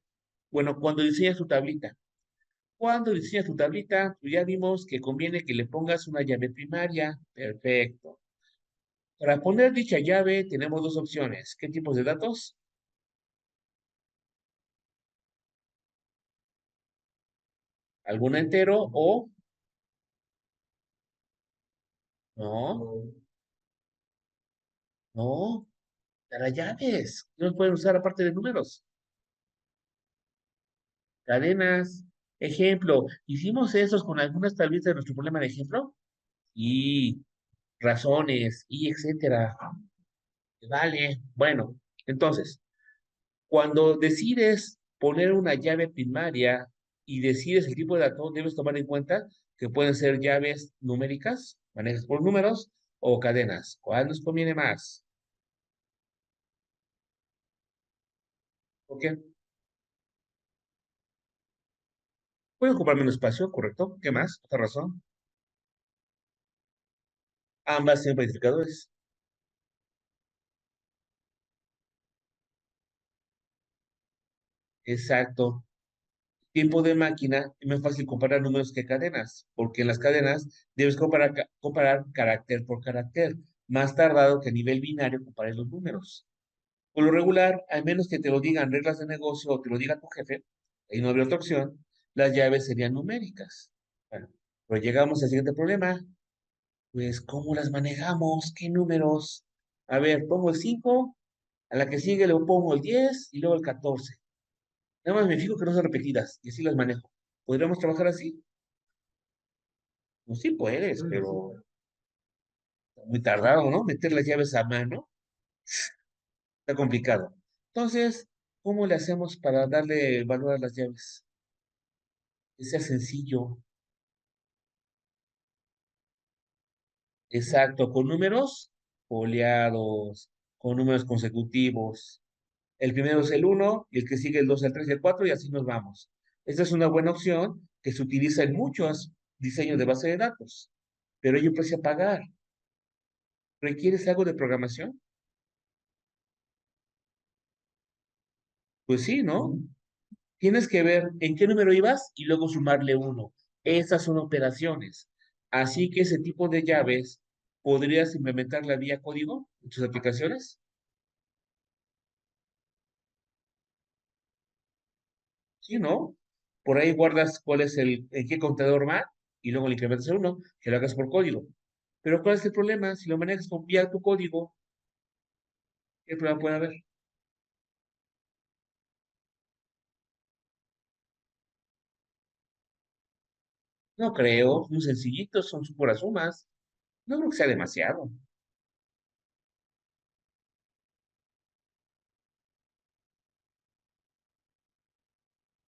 bueno, cuando diseñas tu tablita. Cuando diseñas tu tablita, pues ya vimos que conviene que le pongas una llave primaria. Perfecto. Para poner dicha llave tenemos dos opciones. ¿Qué tipos de datos? ¿Algún entero o no? No, para llaves. No pueden usar aparte de números. Cadenas. Ejemplo, ¿hicimos esos con algunas tablitas de nuestro problema de ejemplo? Y razones, y etcétera. Vale, bueno, entonces, cuando decides poner una llave primaria, y decides el tipo de dato, debes tomar en cuenta que pueden ser llaves numéricas, manejas por números, o cadenas. ¿Cuál nos conviene más? ¿Por qué? Puede ocupar menos espacio, ¿correcto? ¿Qué más? ¿Otra razón? Ambas tienen identificadores. Exacto. Tiempo de máquina es más fácil comparar números que cadenas, porque en las cadenas debes comparar, comparar carácter por carácter, más tardado que a nivel binario comparar los números. Por lo regular, al menos que te lo digan reglas de negocio o te lo diga tu jefe, y no habría otra opción, las llaves serían numéricas. Bueno, pero llegamos al siguiente problema, pues ¿cómo las manejamos? ¿Qué números? A ver, pongo el 5, a la que sigue le pongo el 10 y luego el 14. Nada más me fijo que no son repetidas y así las manejo. ¿Podríamos trabajar así? Pues sí puedes, pero está muy tardado, ¿no? Meter las llaves a mano está complicado. Entonces, ¿cómo le hacemos para darle valor a las llaves? Que sea sencillo, exacto, con números foliados, con números consecutivos. El primero es el uno y el que sigue el 2, el 3 y el 4 y así nos vamos. Esta es una buena opción que se utiliza en muchos diseños de base de datos, pero hay un precio a pagar. ¿Requieres algo de programación? Pues sí, ¿no? Tienes que ver en qué número ibas y luego sumarle uno. Esas son operaciones. Así que ese tipo de llaves podrías implementarla vía código en tus aplicaciones. Sí, ¿no? Por ahí guardas cuál es en qué contador va y luego le incrementas el uno, que lo hagas por código. Pero ¿cuál es el problema? Si lo manejas con vía tu código, ¿qué problema puede haber? No creo, muy sencillitos, son puras sumas. No creo que sea demasiado.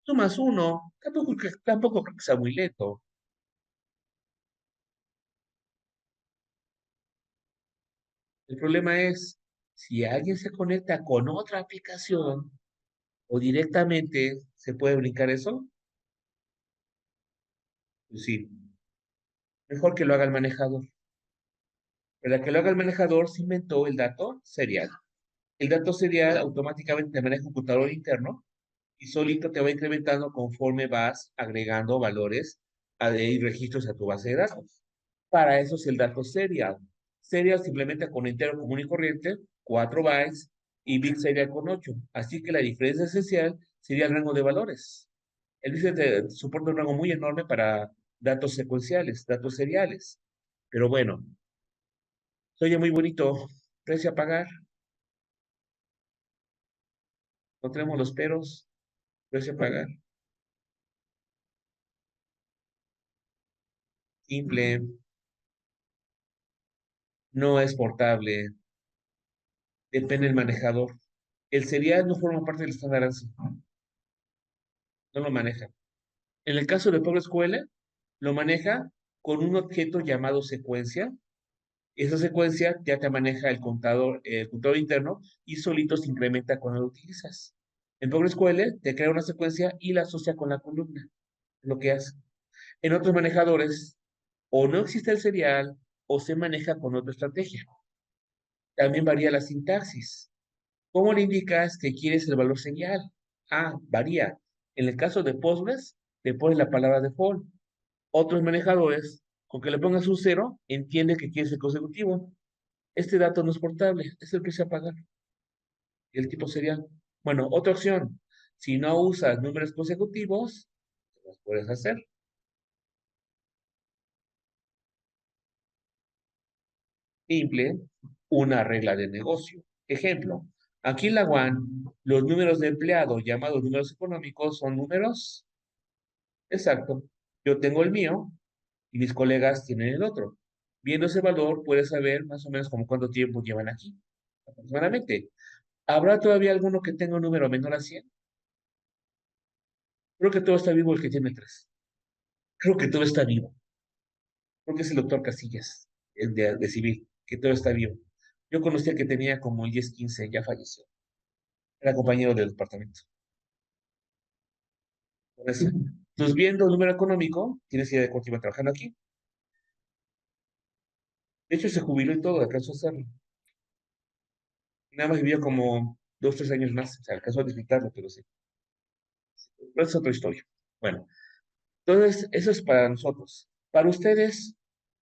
Sumas uno, tampoco creo que sea muy lento. El problema es, si alguien se conecta con otra aplicación o directamente se puede brincar eso, pues sí, mejor que lo haga el manejador. Para que lo haga el manejador se inventó el dato serial. El dato serial automáticamente maneja un computador interno y solito te va incrementando conforme vas agregando valores y registros a tu base de datos. Para eso es el dato serial. Serial simplemente con entero común y corriente, 4 bytes, y bit serial con 8. Así que la diferencia esencial sería el rango de valores. El bit soporta un rango muy enorme para datos secuenciales, datos seriales. Pero bueno, se oye muy bonito. Precio a pagar, no tenemos los peros, precio a pagar. Simple, no es portable, depende del manejador. El serial no forma parte del estándar ANSI, no lo maneja. En el caso de PowerSQL, lo maneja con un objeto llamado secuencia. Esa secuencia ya te maneja el contador interno y solito se incrementa cuando lo utilizas. En PowerSQL te crea una secuencia y la asocia con la columna, lo que hace. En otros manejadores, o no existe el serial o se maneja con otra estrategia. También varía la sintaxis. ¿Cómo le indicas que quieres el valor serial? Ah, varía. En el caso de Postgres, le pones la palabra default. Otros manejadores, con que le pongas un cero, entiende que quieres el consecutivo. Este dato no es portable, es el que se apaga. El tipo serial. Bueno, otra opción. Si no usas números consecutivos, los puedes hacer. Simple, una regla de negocio. Ejemplo, aquí en la WAN, los números de empleado llamados números económicos son números. Exacto. Yo tengo el mío y mis colegas tienen el otro. Viendo ese valor, puedes saber más o menos como cuánto tiempo llevan aquí, aproximadamente. ¿Habrá todavía alguno que tenga un número menor a 100? Creo que todo está vivo el que tiene tres. Creo que todo está vivo. Creo que es el doctor Casillas, el de civil, que todo está vivo. Yo conocía que tenía como el 10-15, ya falleció. Era compañero del departamento. Por eso, entonces, viendo el número económico, tienes idea de cuánto iba trabajando aquí. De hecho, se jubiló y todo, alcanzó a hacerlo. Y nada más vivió como 2, 3 años más. O sea, alcanzó a disfrutarlo, pero sí. Pero es otra historia. Bueno, entonces, eso es para nosotros. Para ustedes,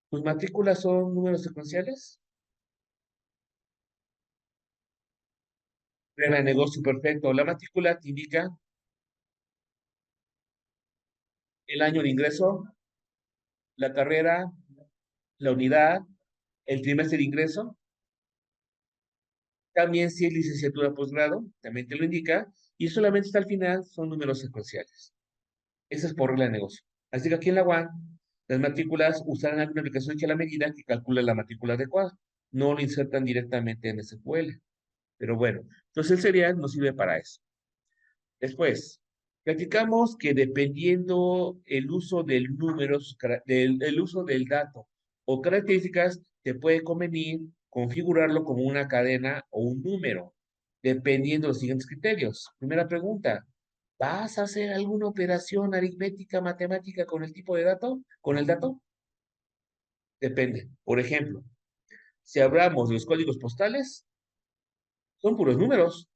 ¿tus matrículas son números secuenciales? Regla de negocio perfecto. La matrícula te indica el año de ingreso, la carrera, la unidad, el trimestre de ingreso. También si es licenciatura posgrado, también te lo indica. Y solamente hasta el final son números secuenciales. Esa es por regla de negocio. Así que aquí en la UAN, las matrículas usarán alguna aplicación hecha a la medida que calcula la matrícula adecuada. No lo insertan directamente en SQL. Pero bueno, entonces el serial nos sirve para eso. Después, platicamos que dependiendo el uso del número, el uso del dato o características, te puede convenir configurarlo como una cadena o un número, dependiendo de los siguientes criterios. Primera pregunta, ¿vas a hacer alguna operación aritmética, matemática con el tipo de dato? ¿Con el dato? Depende. Por ejemplo, si hablamos de los códigos postales, son puros números.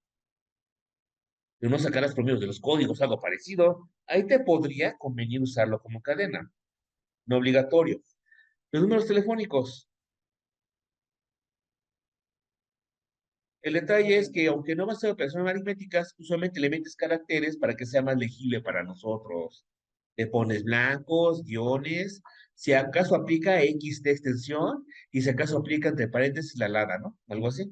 De no sacar los promedios de los códigos, algo parecido, ahí te podría convenir usarlo como cadena, no obligatorio. Los números telefónicos, el detalle es que aunque no va a ser operaciones aritméticas, usualmente le metes caracteres para que sea más legible para nosotros. Le pones blancos, guiones, si acaso aplica X de extensión y si acaso aplica entre paréntesis la lada, ¿no? Algo así.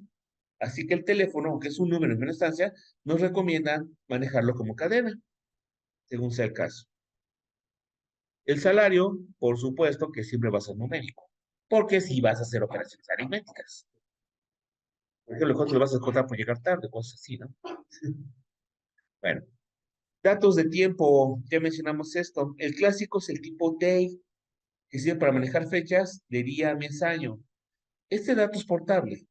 Así que el teléfono, aunque es un número en una instancia, nos recomiendan manejarlo como cadena, según sea el caso. El salario, por supuesto, que siempre va a ser numérico, porque si vas a hacer operaciones aritméticas. Por ejemplo, ¿cuánto le vas a descontar por llegar tarde? Cosas así, ¿no? Bueno, datos de tiempo, ya mencionamos esto. El clásico es el tipo day, que sirve para manejar fechas de día, mes, año. Este dato es portable.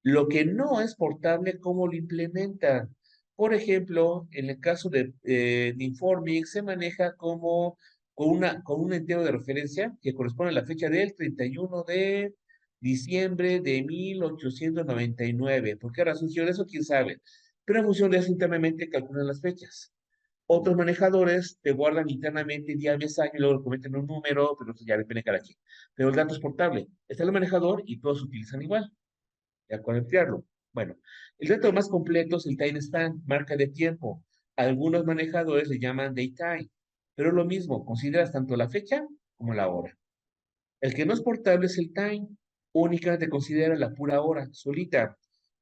Lo que no es portable, ¿cómo lo implementan? Por ejemplo, en el caso de Informix, se maneja como con un entero de referencia que corresponde a la fecha del 31 de diciembre de 1899. ¿Por qué razón hicieron eso? ¿Quién sabe? Pero en función de eso, internamente calculan las fechas. Otros manejadores te guardan internamente día, mes, año y luego lo cometen un número, pero eso ya depende de cada quien. Pero el dato es portable. Está el manejador y todos se utilizan igual ya con emplearlo. Bueno, el dato más completo es el time stamp, marca de tiempo. Algunos manejadores le llaman daytime, pero es lo mismo, consideras tanto la fecha como la hora. El que no es portable es el time, únicamente considera la pura hora, solita.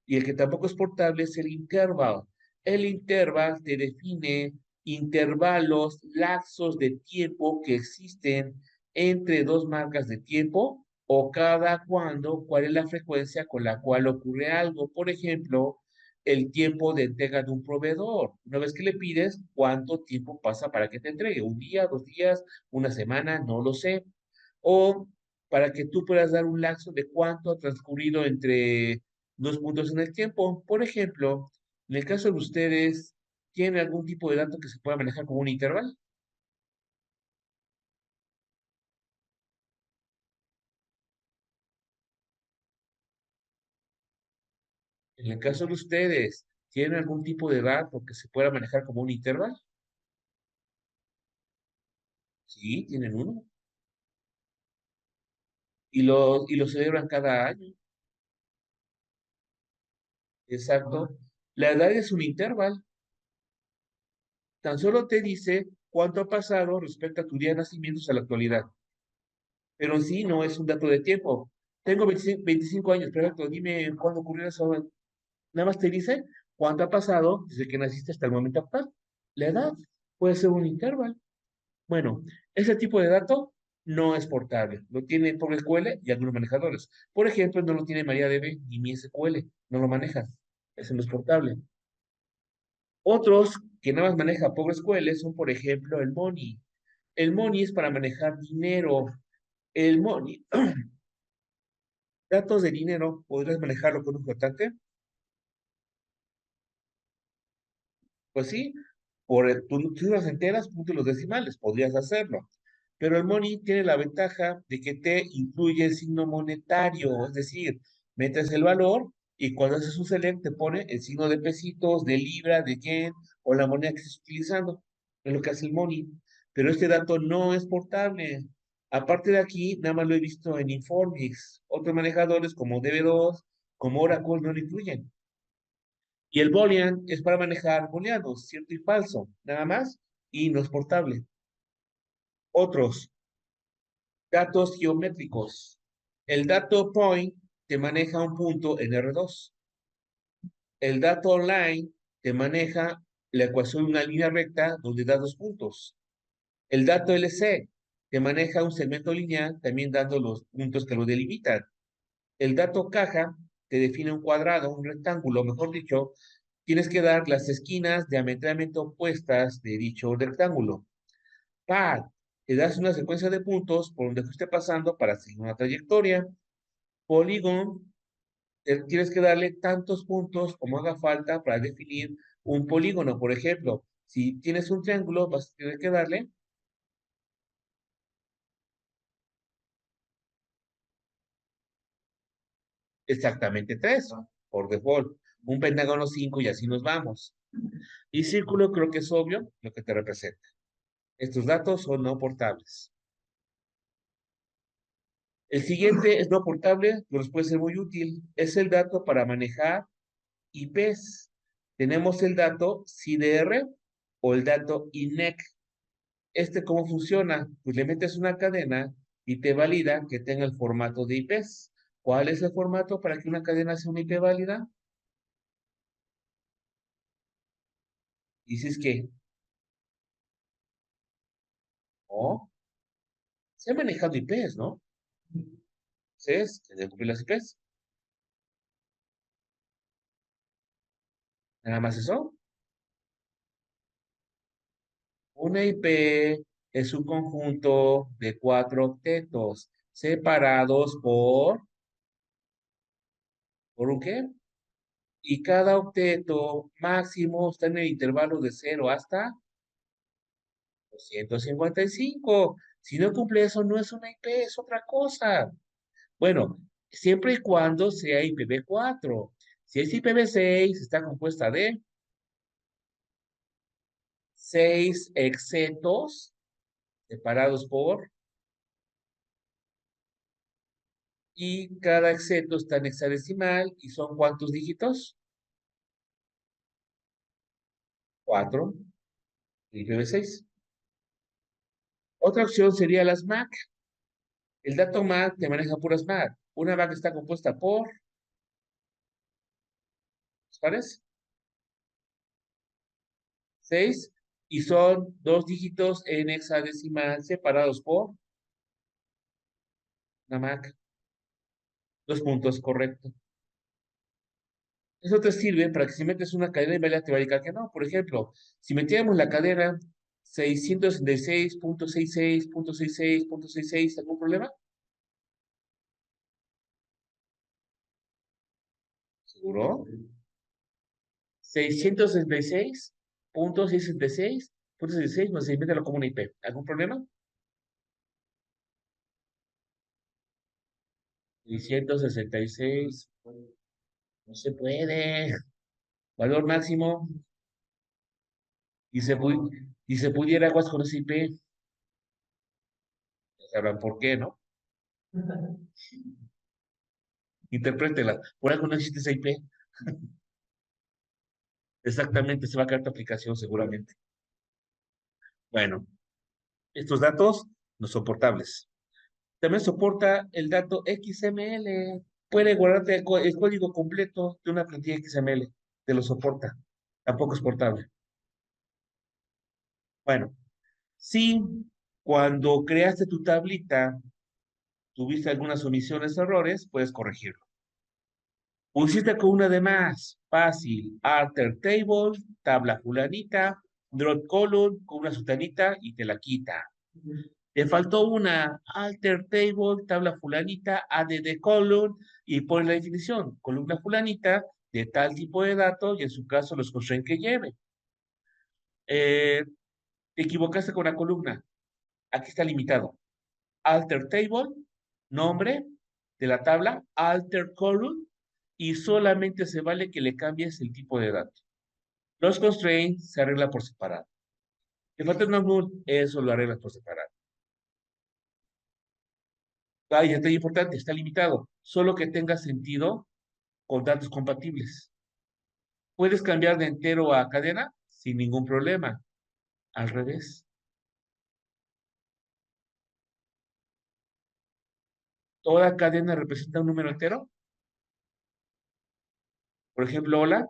Y el que tampoco es portable es el interval. El interval te define intervalos, lapsos de tiempo que existen entre dos marcas de tiempo o cada cuando, cuál es la frecuencia con la cual ocurre algo. Por ejemplo, el tiempo de entrega de un proveedor. Una vez que le pides, ¿cuánto tiempo pasa para que te entregue? ¿Un día, 2 días, una semana? No lo sé. O para que tú puedas dar un lapso de cuánto ha transcurrido entre dos puntos en el tiempo. Por ejemplo, en el caso de ustedes, ¿tienen algún tipo de dato que se pueda manejar como un intervalo? En el caso de ustedes, ¿tienen algún tipo de dato que se pueda manejar como un intervalo? Sí, tienen uno. Y lo celebran cada año. Exacto. La edad es un intervalo. Tan solo te dice cuánto ha pasado respecto a tu día de nacimiento a la actualidad. Pero en sí no es un dato de tiempo. Tengo 25 años, perfecto, dime cuándo ocurrió eso. Nada más te dice cuánto ha pasado desde que naciste hasta el momento actual. La edad puede ser un intervalo. Bueno, ese tipo de dato no es portable. Lo tiene PostgreSQL y algunos manejadores. Por ejemplo, no lo tiene MariaDB ni MySQL. No lo manejan. Ese no es portable. Otros que nada más maneja PostgreSQL son, por ejemplo, el Money. El Money es para manejar dinero. El Money, datos de dinero, ¿podrías manejarlo con un flotante? Pues sí, tú cifras enteras, puntos los decimales, podrías hacerlo. Pero el Money tiene la ventaja de que te incluye el signo monetario, es decir, metes el valor y cuando haces un select te pone el signo de pesitos, de libra, de yen o la moneda que estés utilizando. Es lo que hace el Money. Pero este dato no es portable. Aparte de aquí, nada más lo he visto en Informix. Otros manejadores como DB2, como Oracle no lo incluyen. Y el Boolean es para manejar booleanos, cierto y falso, nada más, y no es portable. Otros, datos geométricos. El dato point te maneja un punto en R2. El dato online te maneja la ecuación de una línea recta donde da dos puntos. El dato LC te maneja un segmento lineal también dando los puntos que lo delimitan. El dato caja te define un cuadrado, un rectángulo, mejor dicho, tienes que dar las esquinas diametralmente opuestas de dicho rectángulo. Pad, te das una secuencia de puntos por donde fuiste pasando para seguir una trayectoria. Polygon, tienes que darle tantos puntos como haga falta para definir un polígono. Por ejemplo, si tienes un triángulo, vas a tener que darle exactamente tres, ¿no? Por default. Un pentágono 5 y así nos vamos. Y círculo creo que es obvio lo que te representa. Estos datos son no portables. El siguiente es no portable, pero nos puede ser muy útil. Es el dato para manejar IPs. Tenemos el dato CDR o el dato INEC. ¿Cómo funciona? Pues le metes una cadena y te valida que tenga el formato de IPs. ¿Cuál es el formato para que una cadena sea una IP válida? Dices que, oh, se han manejado IPs, ¿no? ¿Sabes? Que deben cumplir las IPs. Nada más eso. Una IP es un conjunto de cuatro octetos separados ¿por un qué? Y cada octeto máximo está en el intervalo de 0 hasta 255. Si no cumple eso, no es una IP, es otra cosa. Bueno, siempre y cuando sea IPv4. Si es IPv6, está compuesta de 6 exetos separados y cada exeto está en hexadecimal, ¿y son cuántos dígitos? 4, IPv6. Otra opción sería las MAC. El dato MAC te maneja puras MAC. Una MAC está compuesta por, ¿sabes? 6 y son dos dígitos en hexadecimal separados por una MAC. Dos puntos, correcto. Eso te sirve para que si metes una cadena de invalidez te va a indicar que no. Por ejemplo, si metiéramos la cadena 666.66.66.66, ¿algún problema? ¿Seguro? 666.666.66 más se lo como una IP. ¿Algún problema? 666. No se puede. Valor máximo. Y y se pudiera aguas con ese IP. Ya sabrán por qué, ¿no? Interprétela. Por algo no existe esa IP. Exactamente, se va a caer tu aplicación seguramente. Bueno, estos datos no son portables. También soporta el dato XML. Puede guardarte el código completo de una plantilla XML. Te lo soporta. Tampoco es portable. Bueno, si cuando creaste tu tablita tuviste algunas omisiones o errores, puedes corregirlo. Pusiste con una de más. Fácil. Alter table, tabla fulanita, Drop column con una sutanita y te la quita. Te faltó una alter table, tabla fulanita, add column y pone la definición. Columna fulanita de tal tipo de datos y en su caso los constraints que lleve. Te equivocaste con la columna. Aquí está limitado. Alter table, nombre de la tabla, alter column y solamente se vale que le cambies el tipo de dato. Los constraints se arregla por separado. Te falta un null, eso lo arreglas por separado. Ah, y está importante, está limitado. Solo que tenga sentido con datos compatibles. ¿Puedes cambiar de entero a cadena? Sin ningún problema. Al revés. ¿Toda cadena representa un número entero? Por ejemplo, hola,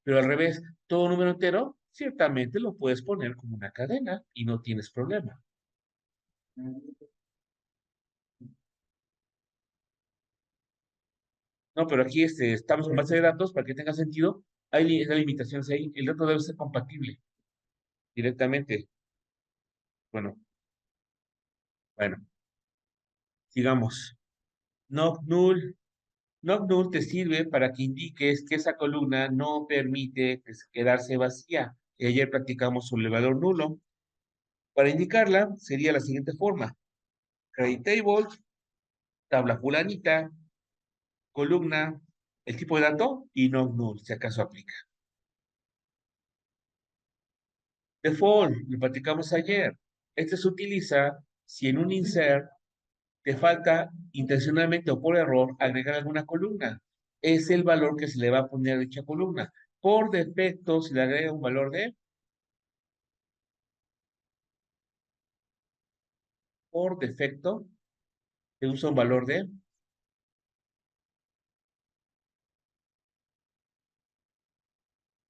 pero al revés, todo número entero, ciertamente lo puedes poner como una cadena y no tienes problema. No, pero aquí estamos en base de datos para que tenga sentido. Hay limitaciones ahí. El dato debe ser compatible directamente. Bueno, bueno, sigamos. Knock null. Knock null te sirve para que indiques que esa columna no permite quedarse vacía. Y ayer practicamos sobre el valor nulo. Para indicarla sería la siguiente forma. Create table, tabla fulanita, columna, el tipo de dato y knock null, si acaso aplica. Default, lo practicamos ayer. Este se utiliza si en un insert te falta intencionalmente o por error agregar alguna columna. Es el valor que se le va a poner a dicha columna. Por defecto, si le agrega un valor de, por defecto, se usa un valor de,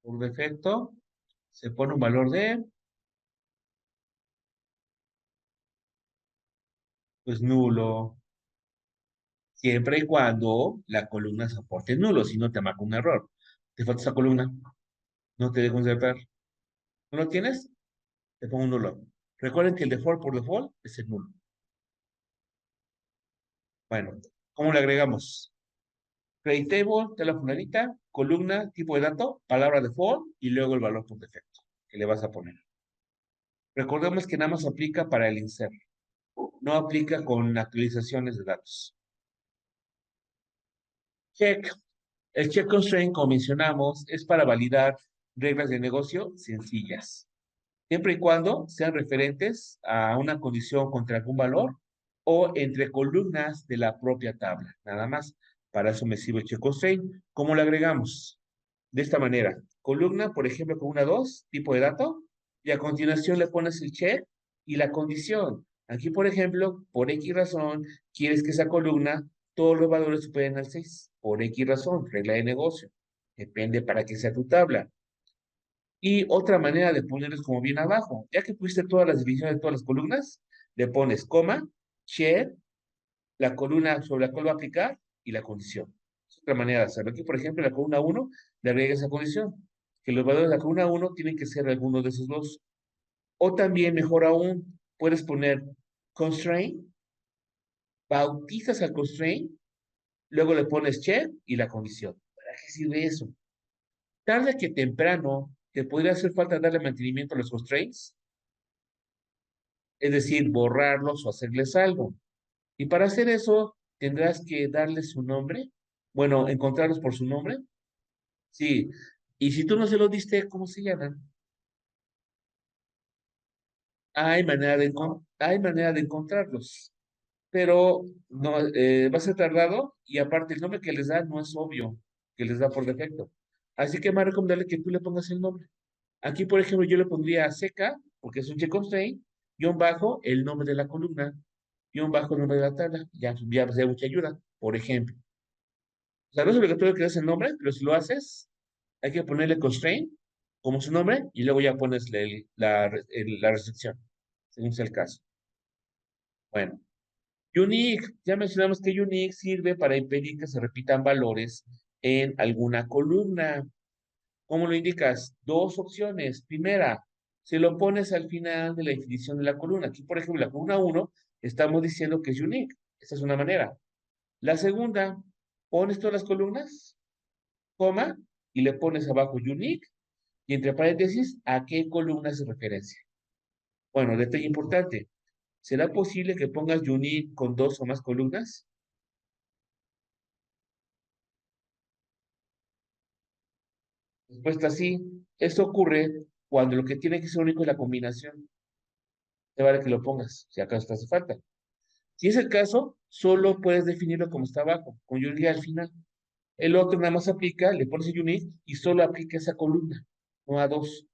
por defecto, se pone un valor de, pues nulo, siempre y cuando la columna soporte nulo, si no te marca un error. Te falta esa columna, no te dejo insertar. ¿No lo tienes? Te pongo un nulo. Recuerden que el default por default es el nulo. Bueno, ¿cómo le agregamos? Create table, tela fulanita, columna, tipo de dato, palabra default y luego el valor por defecto que le vas a poner. Recordemos que nada más aplica para el insert, no aplica con actualizaciones de datos. Check. El check constraint, como mencionamos, es para validar reglas de negocio sencillas, siempre y cuando sean referentes a una condición contra algún valor o entre columnas de la propia tabla, nada más. Para eso me sirve el check constraint. ¿Cómo lo agregamos? De esta manera, columna, por ejemplo, con una 2 tipo de dato, y a continuación le pones el check y la condición. Aquí, por ejemplo, por X razón, quieres que esa columna, todos los valores superen al 6 por X razón, regla de negocio. Depende para qué sea tu tabla. Y otra manera de ponerles como bien abajo, ya que pusiste todas las divisiones de todas las columnas, le pones coma, check, la columna sobre la cual va a aplicar y la condición. Es otra manera de hacerlo. Aquí, por ejemplo, en la columna 1 le agrega esa condición, que los valores de la columna 1 tienen que ser alguno de esos dos. O también, mejor aún, puedes poner constraint, bautizas al constraint, luego le pones check y la condición. ¿Para qué sirve eso? Tarde que temprano te podría hacer falta darle mantenimiento a los constraints, es decir, borrarlos o hacerles algo. Y para hacer eso, tendrás que darles su nombre, bueno, encontrarlos por su nombre. Sí, y si tú no se lo diste, ¿cómo se llaman? Hay manera de encontrarlos, pero no, va a ser tardado y aparte el nombre que les da no es obvio, que les da por defecto. Así que es más recomendable que tú le pongas el nombre. Aquí, por ejemplo, yo le pondría seca, porque es un check constraint, guión bajo, el nombre de la columna, guión bajo, el nombre de la tabla. Ya pues, de mucha ayuda, por ejemplo. O sea, no es obligatorio que des el nombre, pero si lo haces, hay que ponerle constraint como su nombre y luego ya pones la restricción, según sea el caso. Bueno, unique, ya mencionamos que unique sirve para impedir que se repitan valores en alguna columna. ¿Cómo lo indicas? Dos opciones. Primera, Se lo pones al final de la definición de la columna. Aquí, por ejemplo, la columna uno estamos diciendo que es unique. Esta es una manera. La segunda, pones todas las columnas, coma, y le pones abajo unique, y entre paréntesis, ¿a qué columna se referencia? Bueno, detalle importante. ¿Será posible que pongas unique con dos o más columnas? Respuesta sí. Esto ocurre cuando lo que tiene que ser único es la combinación. Te vale que lo pongas, si acaso te hace falta. Si es el caso, solo puedes definirlo como está abajo, con unique al final. El otro nada más aplica, le pones el unique y solo aplica esa columna, no a dos.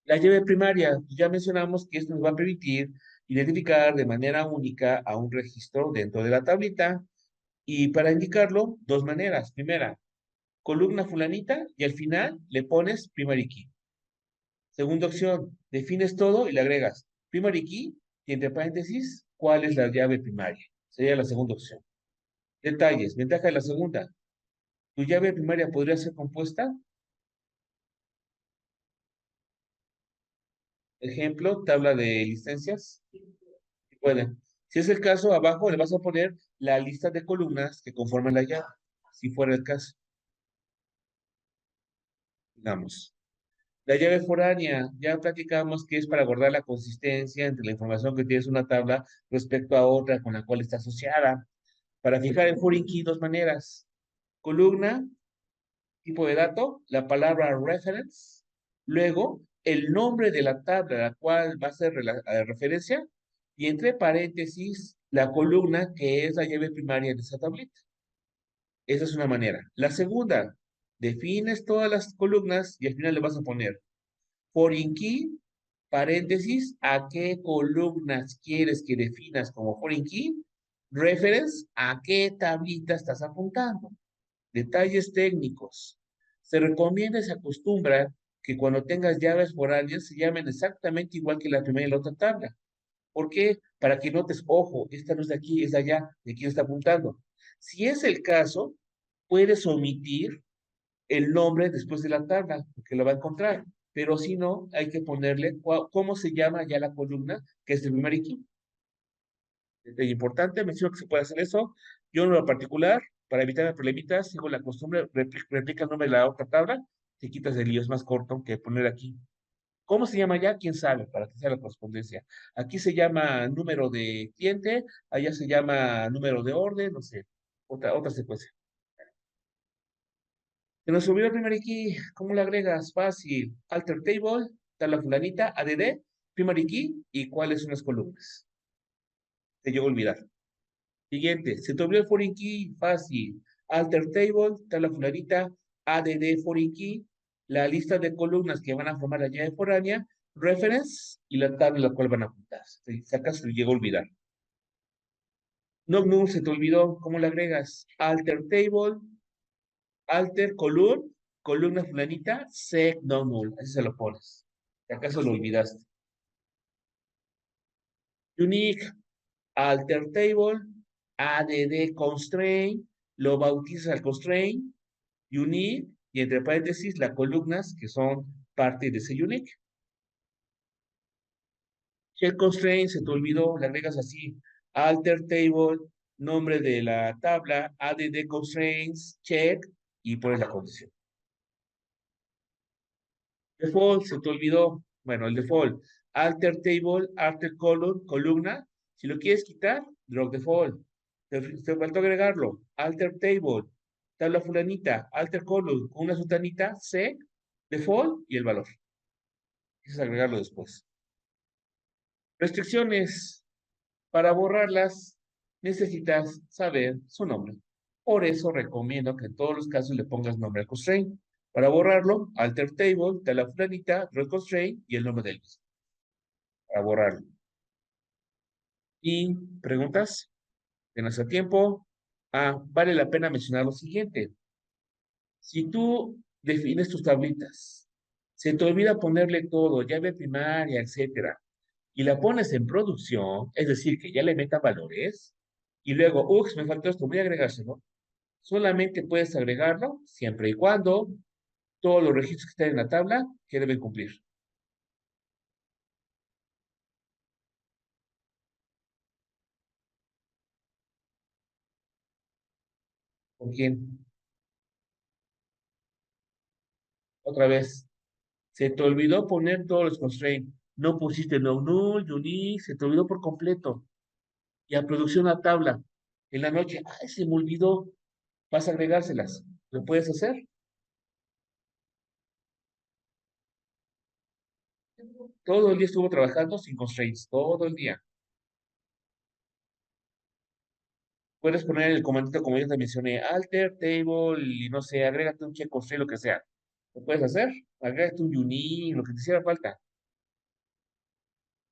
La llave primaria, pues ya mencionamos que esto nos va a permitir identificar de manera única a un registro dentro de la tablita y para indicarlo, dos maneras. Primera, columna fulanita y al final le pones primary key. Segunda opción, defines todo y le agregas primary key y entre paréntesis, ¿cuál es la llave primaria? Sería la segunda opción. Detalles, ventaja de la segunda. Tu llave primaria podría ser compuesta. Ejemplo, tabla de licencias. Pueden. Si es el caso, abajo le vas a poner la lista de columnas que conforman la llave, si fuera el caso, digamos. La llave foránea, ya platicamos que es para guardar la consistencia entre la información que tienes en una tabla respecto a otra con la cual está asociada. Para fijar el foreign key, dos maneras. Columna, tipo de dato, la palabra reference, luego el nombre de la tabla a la cual va a ser referencia, y entre paréntesis, la columna que es la llave primaria de esa tablita. Esa es una manera. La segunda, defines todas las columnas y al final le vas a poner foreign key, paréntesis, a qué columnas quieres que definas como foreign key, reference, a qué tablita estás apuntando. Detalles técnicos. Se recomienda y se acostumbra que cuando tengas llaves foráneas se llamen exactamente igual que la primera y la otra tabla. ¿Por qué? Para que notes, ojo, esta no es de aquí, es de allá, de quién está apuntando. Si es el caso, puedes omitir el nombre después de la tabla, porque lo va a encontrar. Pero si no, hay que ponerle cómo se llama ya la columna, que es el primer equipo. Es importante, menciono que se puede hacer eso. Yo en lo particular, para evitar problemitas, sigo la costumbre, replica el nombre de la otra tabla, te quitas el lío, es más corto que poner aquí. ¿Cómo se llama ya? ¿Quién sabe? Para que sea la correspondencia. Aquí se llama número de cliente, allá se llama número de orden, no sé, otra secuencia. Se nos olvidó el primary key. ¿Cómo le agregas? Fácil. Alter table, tabla fulanita, ADD, primary key y cuáles son las columnas. Te llegó a olvidar. Siguiente, se te olvidó el foreign key. Fácil. Alter table, tabla fulanita, ADD foreign key, la lista de columnas que van a formar la llave foránea, reference y la tabla en la cual van a apuntar. Si acaso te llegó a olvidar. No, no, se te olvidó. ¿Cómo le agregas? Alter table, alter column, columna fulanita, sec no null. Así se lo pones. Si acaso lo olvidaste. Unique, alter table, add constraint, lo bautizas al constraint, unique, y entre paréntesis las columnas que son parte de ese unique. Shell constraint, se te olvidó, le agregas así, alter table, nombre de la tabla, add constraints, check, y pones la condición. Default, se te olvidó. Bueno, el default. Alter table, alter column, columna. Si lo quieres quitar, drop default. Te faltó agregarlo. Alter table, tabla fulanita, alter column, con una sutanita, C, default y el valor. Es agregarlo después. Restricciones. Para borrarlas, necesitas saber su nombre. Por eso recomiendo que en todos los casos le pongas nombre al constraint. Para borrarlo, alter table, tabla fulanita, draw constraint y el nombre del mismo. Para borrarlo. Y preguntas de nuestro tiempo. Vale la pena mencionar lo siguiente. Si tú defines tus tablitas, se te olvida ponerle todo, llave primaria, etcétera, y la pones en producción, es decir, que ya le meta valores, y luego, ups, me faltó esto, voy a agregárselo. Solamente puedes agregarlo siempre y cuando todos los registros que están en la tabla que deben cumplir. ¿Con quién? Otra vez. Se te olvidó poner todos los constraints. No pusiste no null, unique, se te olvidó por completo. Y a producción a tabla. En la noche, ay, se me olvidó. Vas a agregárselas. ¿Lo puedes hacer? Todo el día estuvo trabajando sin constraints. Todo el día. Puedes poner el comandito como yo te mencioné, alter, table, y no sé, agrégate un check constraint, lo que sea. ¿Lo puedes hacer? Agrégate un unique, lo que te hiciera falta.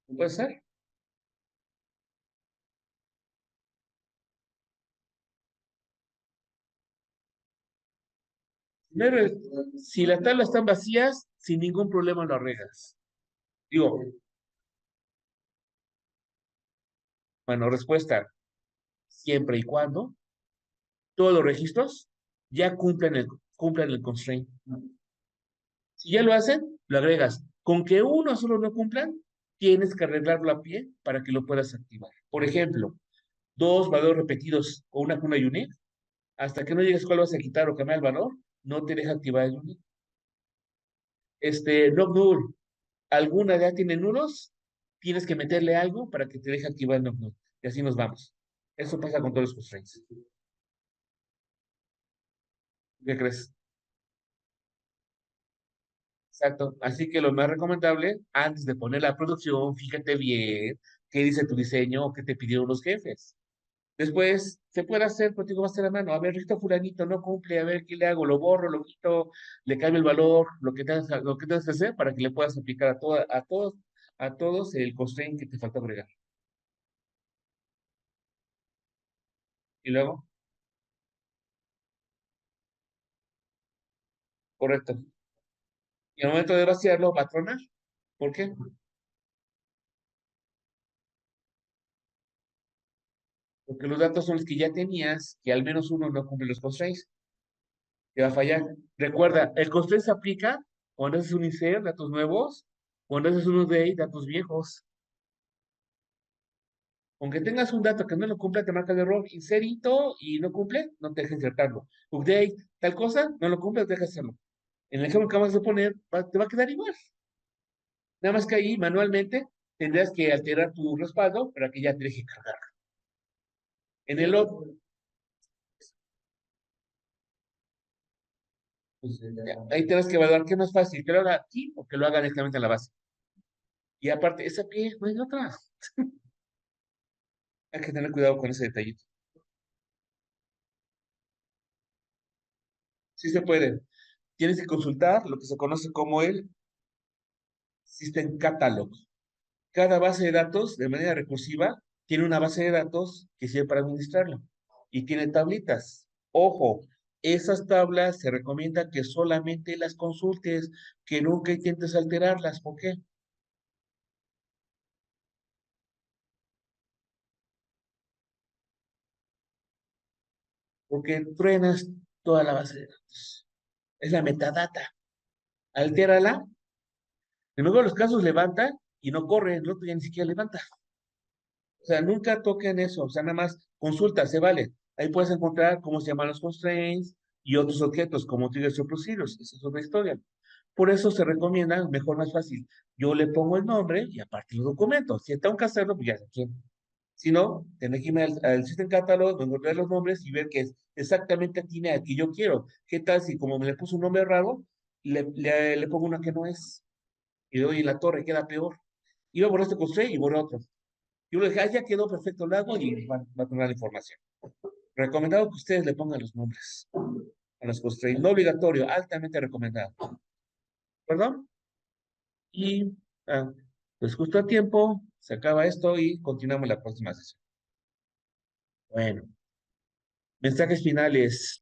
¿Lo puedes hacer? Primero, si las tablas están vacías, sin ningún problema lo agregas. Digo, bueno, respuesta, siempre y cuando todos los registros ya cumplan el constraint. Si ya lo hacen, lo agregas. Con que uno solo no cumplan, tienes que arreglarlo a pie para que lo puedas activar. Por ejemplo, dos valores repetidos o una cuna unique, hasta que no llegues cuál vas a quitar o cambiar el valor, no te deja activar el unique. No null, alguna ya tiene nulos, tienes que meterle algo para que te deje activar el no null. Y así nos vamos. Eso pasa con todos los constraints. ¿Qué crees? Exacto. Así que lo más recomendable, antes de poner la producción, fíjate bien qué dice tu diseño o qué te pidieron los jefes. Después, se puede hacer contigo más a la mano. A ver, esto fulanito no cumple, a ver qué le hago, lo borro, lo quito, le cambio el valor, lo que tengas que hacer para que le puedas aplicar a todos el constraint que te falta agregar. Y luego, correcto. Y al momento de vaciarlo, va a tronar. ¿Por qué? Porque los datos son los que ya tenías, que al menos uno no cumple los constraints, te va a fallar. Recuerda, el constraint se aplica cuando haces un insert, datos nuevos, cuando haces un update, datos viejos. Aunque tengas un dato que no lo cumpla, te marca el error. Inserito y no cumple, no te deja insertarlo. Update, tal cosa, no lo cumple, te deja hacerlo. En el ejemplo que acabas de poner, te va a quedar igual. Nada más que ahí, manualmente, tendrás que alterar tu respaldo para que ya te deje cargar. En el otro, pues, ahí tendrás que evaluar qué es más fácil, que lo haga aquí o que lo haga directamente en la base. Y aparte, esa pie, no hay otra. Hay que tener cuidado con ese detallito. Sí se puede. Tienes que consultar lo que se conoce como el System Catalog. Cada base de datos, de manera recursiva, tiene una base de datos que sirve para administrarlo. Y tiene tablitas. Ojo, esas tablas se recomienda que solamente las consultes, que nunca intentes alterarlas. ¿Por qué? Porque truenas toda la base de datos. Es la metadata. Altérala. En luego de los casos levanta y no corre, el otro ya ni siquiera levanta. O sea, nunca toquen eso, o sea, nada más consulta, se vale. Ahí puedes encontrar cómo se llaman los constraints y otros objetos como triggers o procedures. Esa es otra historia. Por eso se recomienda, mejor, más fácil. Yo le pongo el nombre y aparte los documentos. Si tengo que hacerlo, pues ya sé quién. Si no, tener que irme al System Catalog, encontrar los nombres y ver que es exactamente tiene al que yo quiero. ¿Qué tal si como me le puso un nombre raro, le pongo una que no es? Y le doy en la torre, queda peor. Iba a borrar este constraint y borré otro. Yo le dije, ah, ya quedó perfecto el lago y va a tener la información. Recomendado que ustedes le pongan los nombres a los constraints. No obligatorio, altamente recomendado. ¿Perdón? Y ah, pues justo a tiempo, se acaba esto y continuamos la próxima sesión. Bueno, mensajes finales.